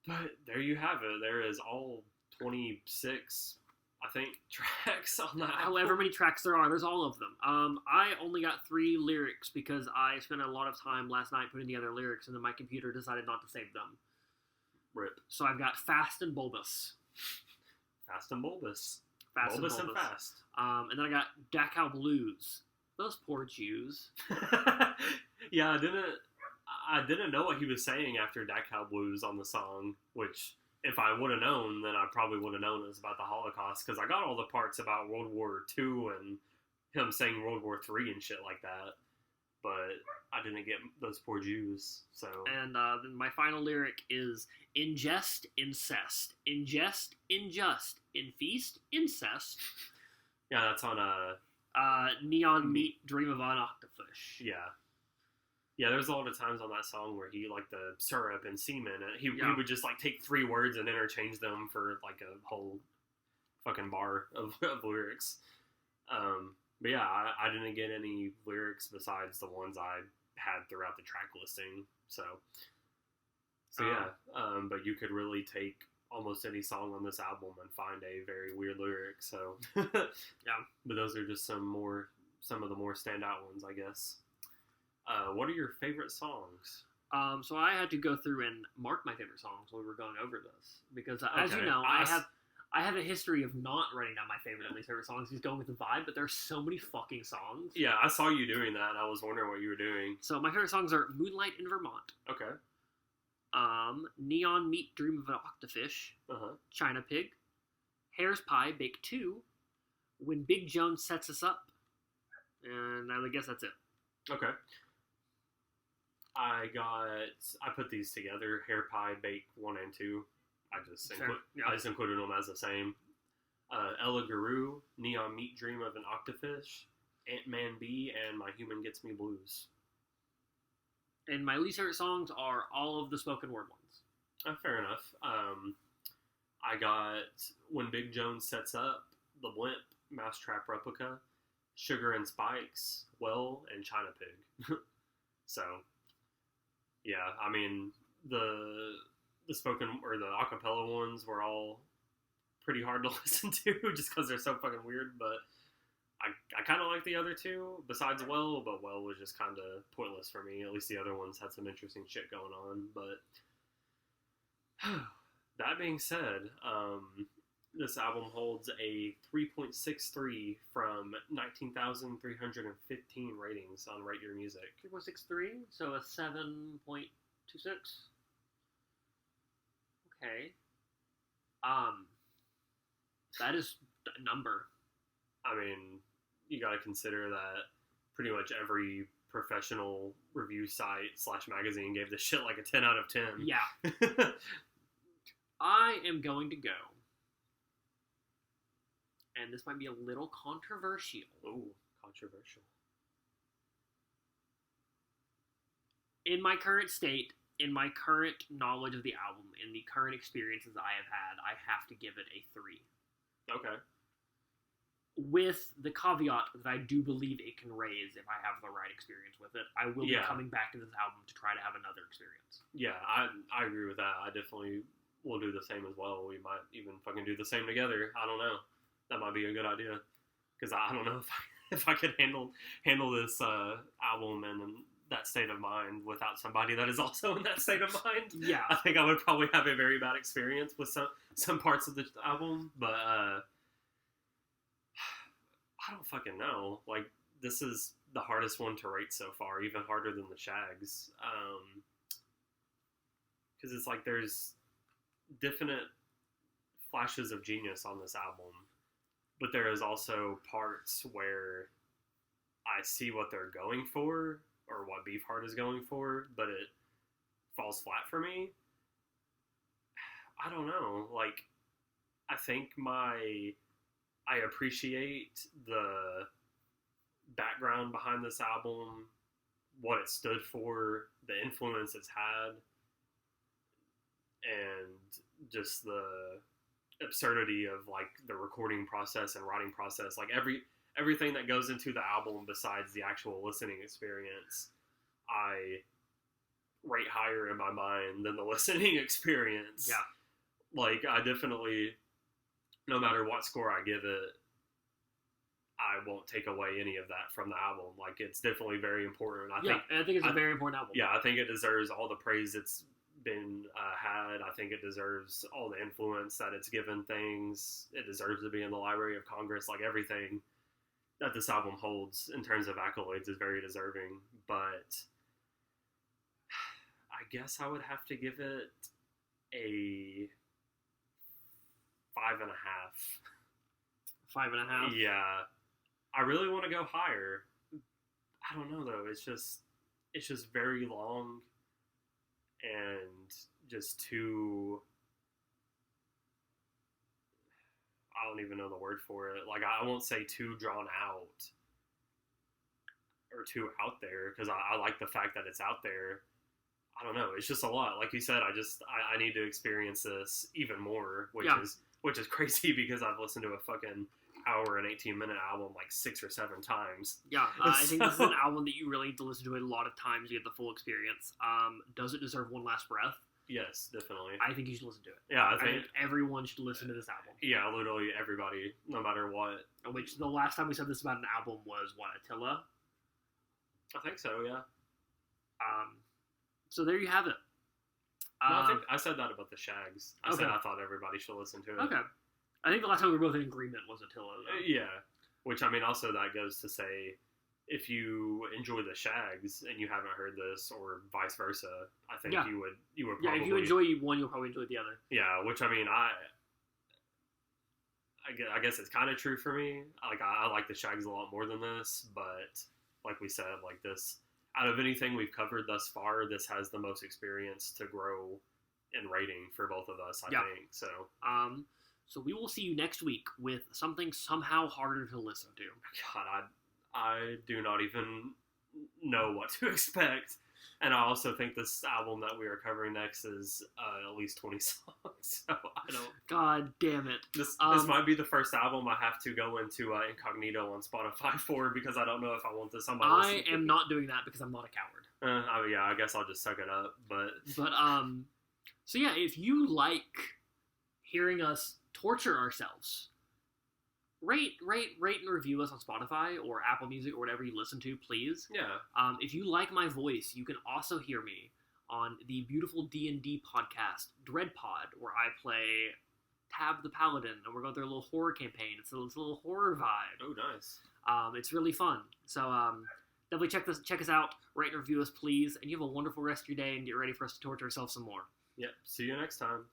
But there you have it. There is all 26, I think, tracks on that. However many tracks there are, there's all of them. I only got 3 lyrics because I spent a lot of time last night putting together lyrics, and then my computer decided not to save them. Rip. So I've got fast and bulbous. Fast and bulbous. Fast bulbous and and fast. And then I got Dachau Blues. Those poor Jews. Yeah, I didn't know what he was saying after Dachau Blues on the song, which, if I would have known, then I probably would have known it was about the Holocaust, because I got all the parts about World War II and him saying World War III and shit like that, but I didn't get those poor Jews, so... And then my final lyric is, ingest, incest, ingest, injust, infeast, incest. Yeah, that's on Neon Meat, Dream of an Octofish. Yeah. Yeah, there's a lot of times on that song where he, like, the syrup and semen, and he would just, like, take 3 words and interchange them for, like, a whole fucking bar of lyrics. But yeah, I didn't get any lyrics besides the ones I had throughout the track listing, so yeah. But you could really take almost any song on this album and find a very weird lyric, so... Yeah. But those are just some of the more standout ones, I guess. What are your favorite songs? So I had to go through and mark my favorite songs when we were going over this, because as you know, I have a history of not writing down my favorite and least favorite songs, just going with the vibe, but there's so many fucking songs. Yeah, I saw you doing that, and I was wondering what you were doing. So my favorite songs are Moonlight in Vermont. Okay. Neon Meat, Dream of an Octofish. China Pig. Hare's Pie, Bake 2. When Big Jones Sets Us Up. And I guess that's it. Okay. I put these together, Hare Pie, Bake 1 and 2. I just included them as the same. Ella Guru, Neon Meat, Dream of an Octofish, Ant-Man B, and My Human Gets Me Blues. And my least favorite songs are all of the spoken word ones. Fair enough. I got When Big Jones Sets Up, The Blimp, Mousetrap Replica, Sugar and Spikes, Well, and China Pig. So, yeah, I mean, the spoken, or the acapella ones were all pretty hard to listen to, just because they're so fucking weird, but I kind of like the other two, besides Well, but Well was just kind of pointless for me. At least the other ones had some interesting shit going on, but that being said, this album holds a 3.63 from 19,315 ratings on Rate Your Music. 3.63, so a 7.26. Okay. That is a number. I mean, you got to consider that pretty much every professional review site / magazine gave this shit like a 10 out of 10. Yeah. I am going to go, and this might be a little controversial. Ooh, controversial. In my current state, in my current knowledge of the album, in the current experiences I have had, I have to give it a 3. Okay. With the caveat that I do believe it can raise if I have the right experience with it. I will be coming back to this album to try to have another experience. Yeah, I agree with that. I definitely will do the same as well. We might even fucking do the same together. I don't know. That might be a good idea. Because I don't know if I could handle this album and that state of mind without somebody that is also in that state of mind. Yeah. I think I would probably have a very bad experience with some parts of the album, but I don't fucking know. Like, this is the hardest one to rate so far, even harder than the Shags. Because it's like there's definite flashes of genius on this album, but there is also parts where I see what they're going for, or what Beefheart is going for, but it falls flat for me. I don't know. Like, I think I appreciate the background behind this album, what it stood for, the influence it's had, and just the absurdity of like the recording process and writing process. Like everything that goes into the album besides the actual listening experience, I rate higher in my mind than the listening experience. Yeah. Like, I definitely, no matter what score I give it, I won't take away any of that from the album. Like, it's definitely very important. I think it's a very important album. Yeah, I think it deserves all the praise it's been had. I think it deserves all the influence that it's given things. It deserves to be in the Library of Congress. Like, everything that this album holds in terms of accolades is very deserving. But I guess I would have to give it a 5.5. 5.5? Yeah. I really want to go higher. I don't know, though. It's just very long and just too... I don't even know the word for it. Like, I won't say too drawn out or too out there, because I like the fact that it's out there. I don't know. It's just a lot. Like you said, I need to experience this even more, which is crazy because I've listened to a fucking hour and 18-minute album like 6 or 7 times. Yeah, I think this is an album that you really need to listen to a lot of times to get the full experience. Does it deserve one last breath? Yes, definitely. I think you should listen to it. Yeah, I think everyone should listen to this album. Yeah, literally everybody, no matter what. Which, the last time we said this about an album was, what, Attila? I think so, yeah. So there you have it. No, I think I said that about the Shags. I said I thought everybody should listen to it. Okay. I think the last time we were both in agreement was Attila, though. Yeah. Which, I mean, also that goes to say, if you enjoy the Shags and you haven't heard this, or vice versa, I think you would probably... Yeah, if you enjoy one, you'll probably enjoy the other. Yeah, which, I mean, I guess it's kind of true for me. Like, I like the Shags a lot more than this, but like we said, like this... Out of anything we've covered thus far, this has the most experience to grow in rating for both of us, I think. So, so we will see you next week with something somehow harder to listen to. God, I do not even know what to expect. And I also think this album that we are covering next is at least 20 songs. So I don't... God damn it. This might be the first album I have to go into incognito on Spotify for, because I don't know if I want this on my list. I am not doing that because I'm not a coward. Yeah, I guess I'll just suck it up. But so yeah, if you like hearing us torture ourselves, rate and review us on Spotify or Apple Music or whatever you listen to, please. Yeah. If you like my voice, you can also hear me on the beautiful D&D podcast, Dreadpod, where I play Tab the Paladin, and we're going through a little horror campaign. It's a little horror vibe. Oh, nice. It's really fun. So definitely check us out, rate and review us, please, and you have a wonderful rest of your day, and get ready for us to torture ourselves some more. Yep. See you next time.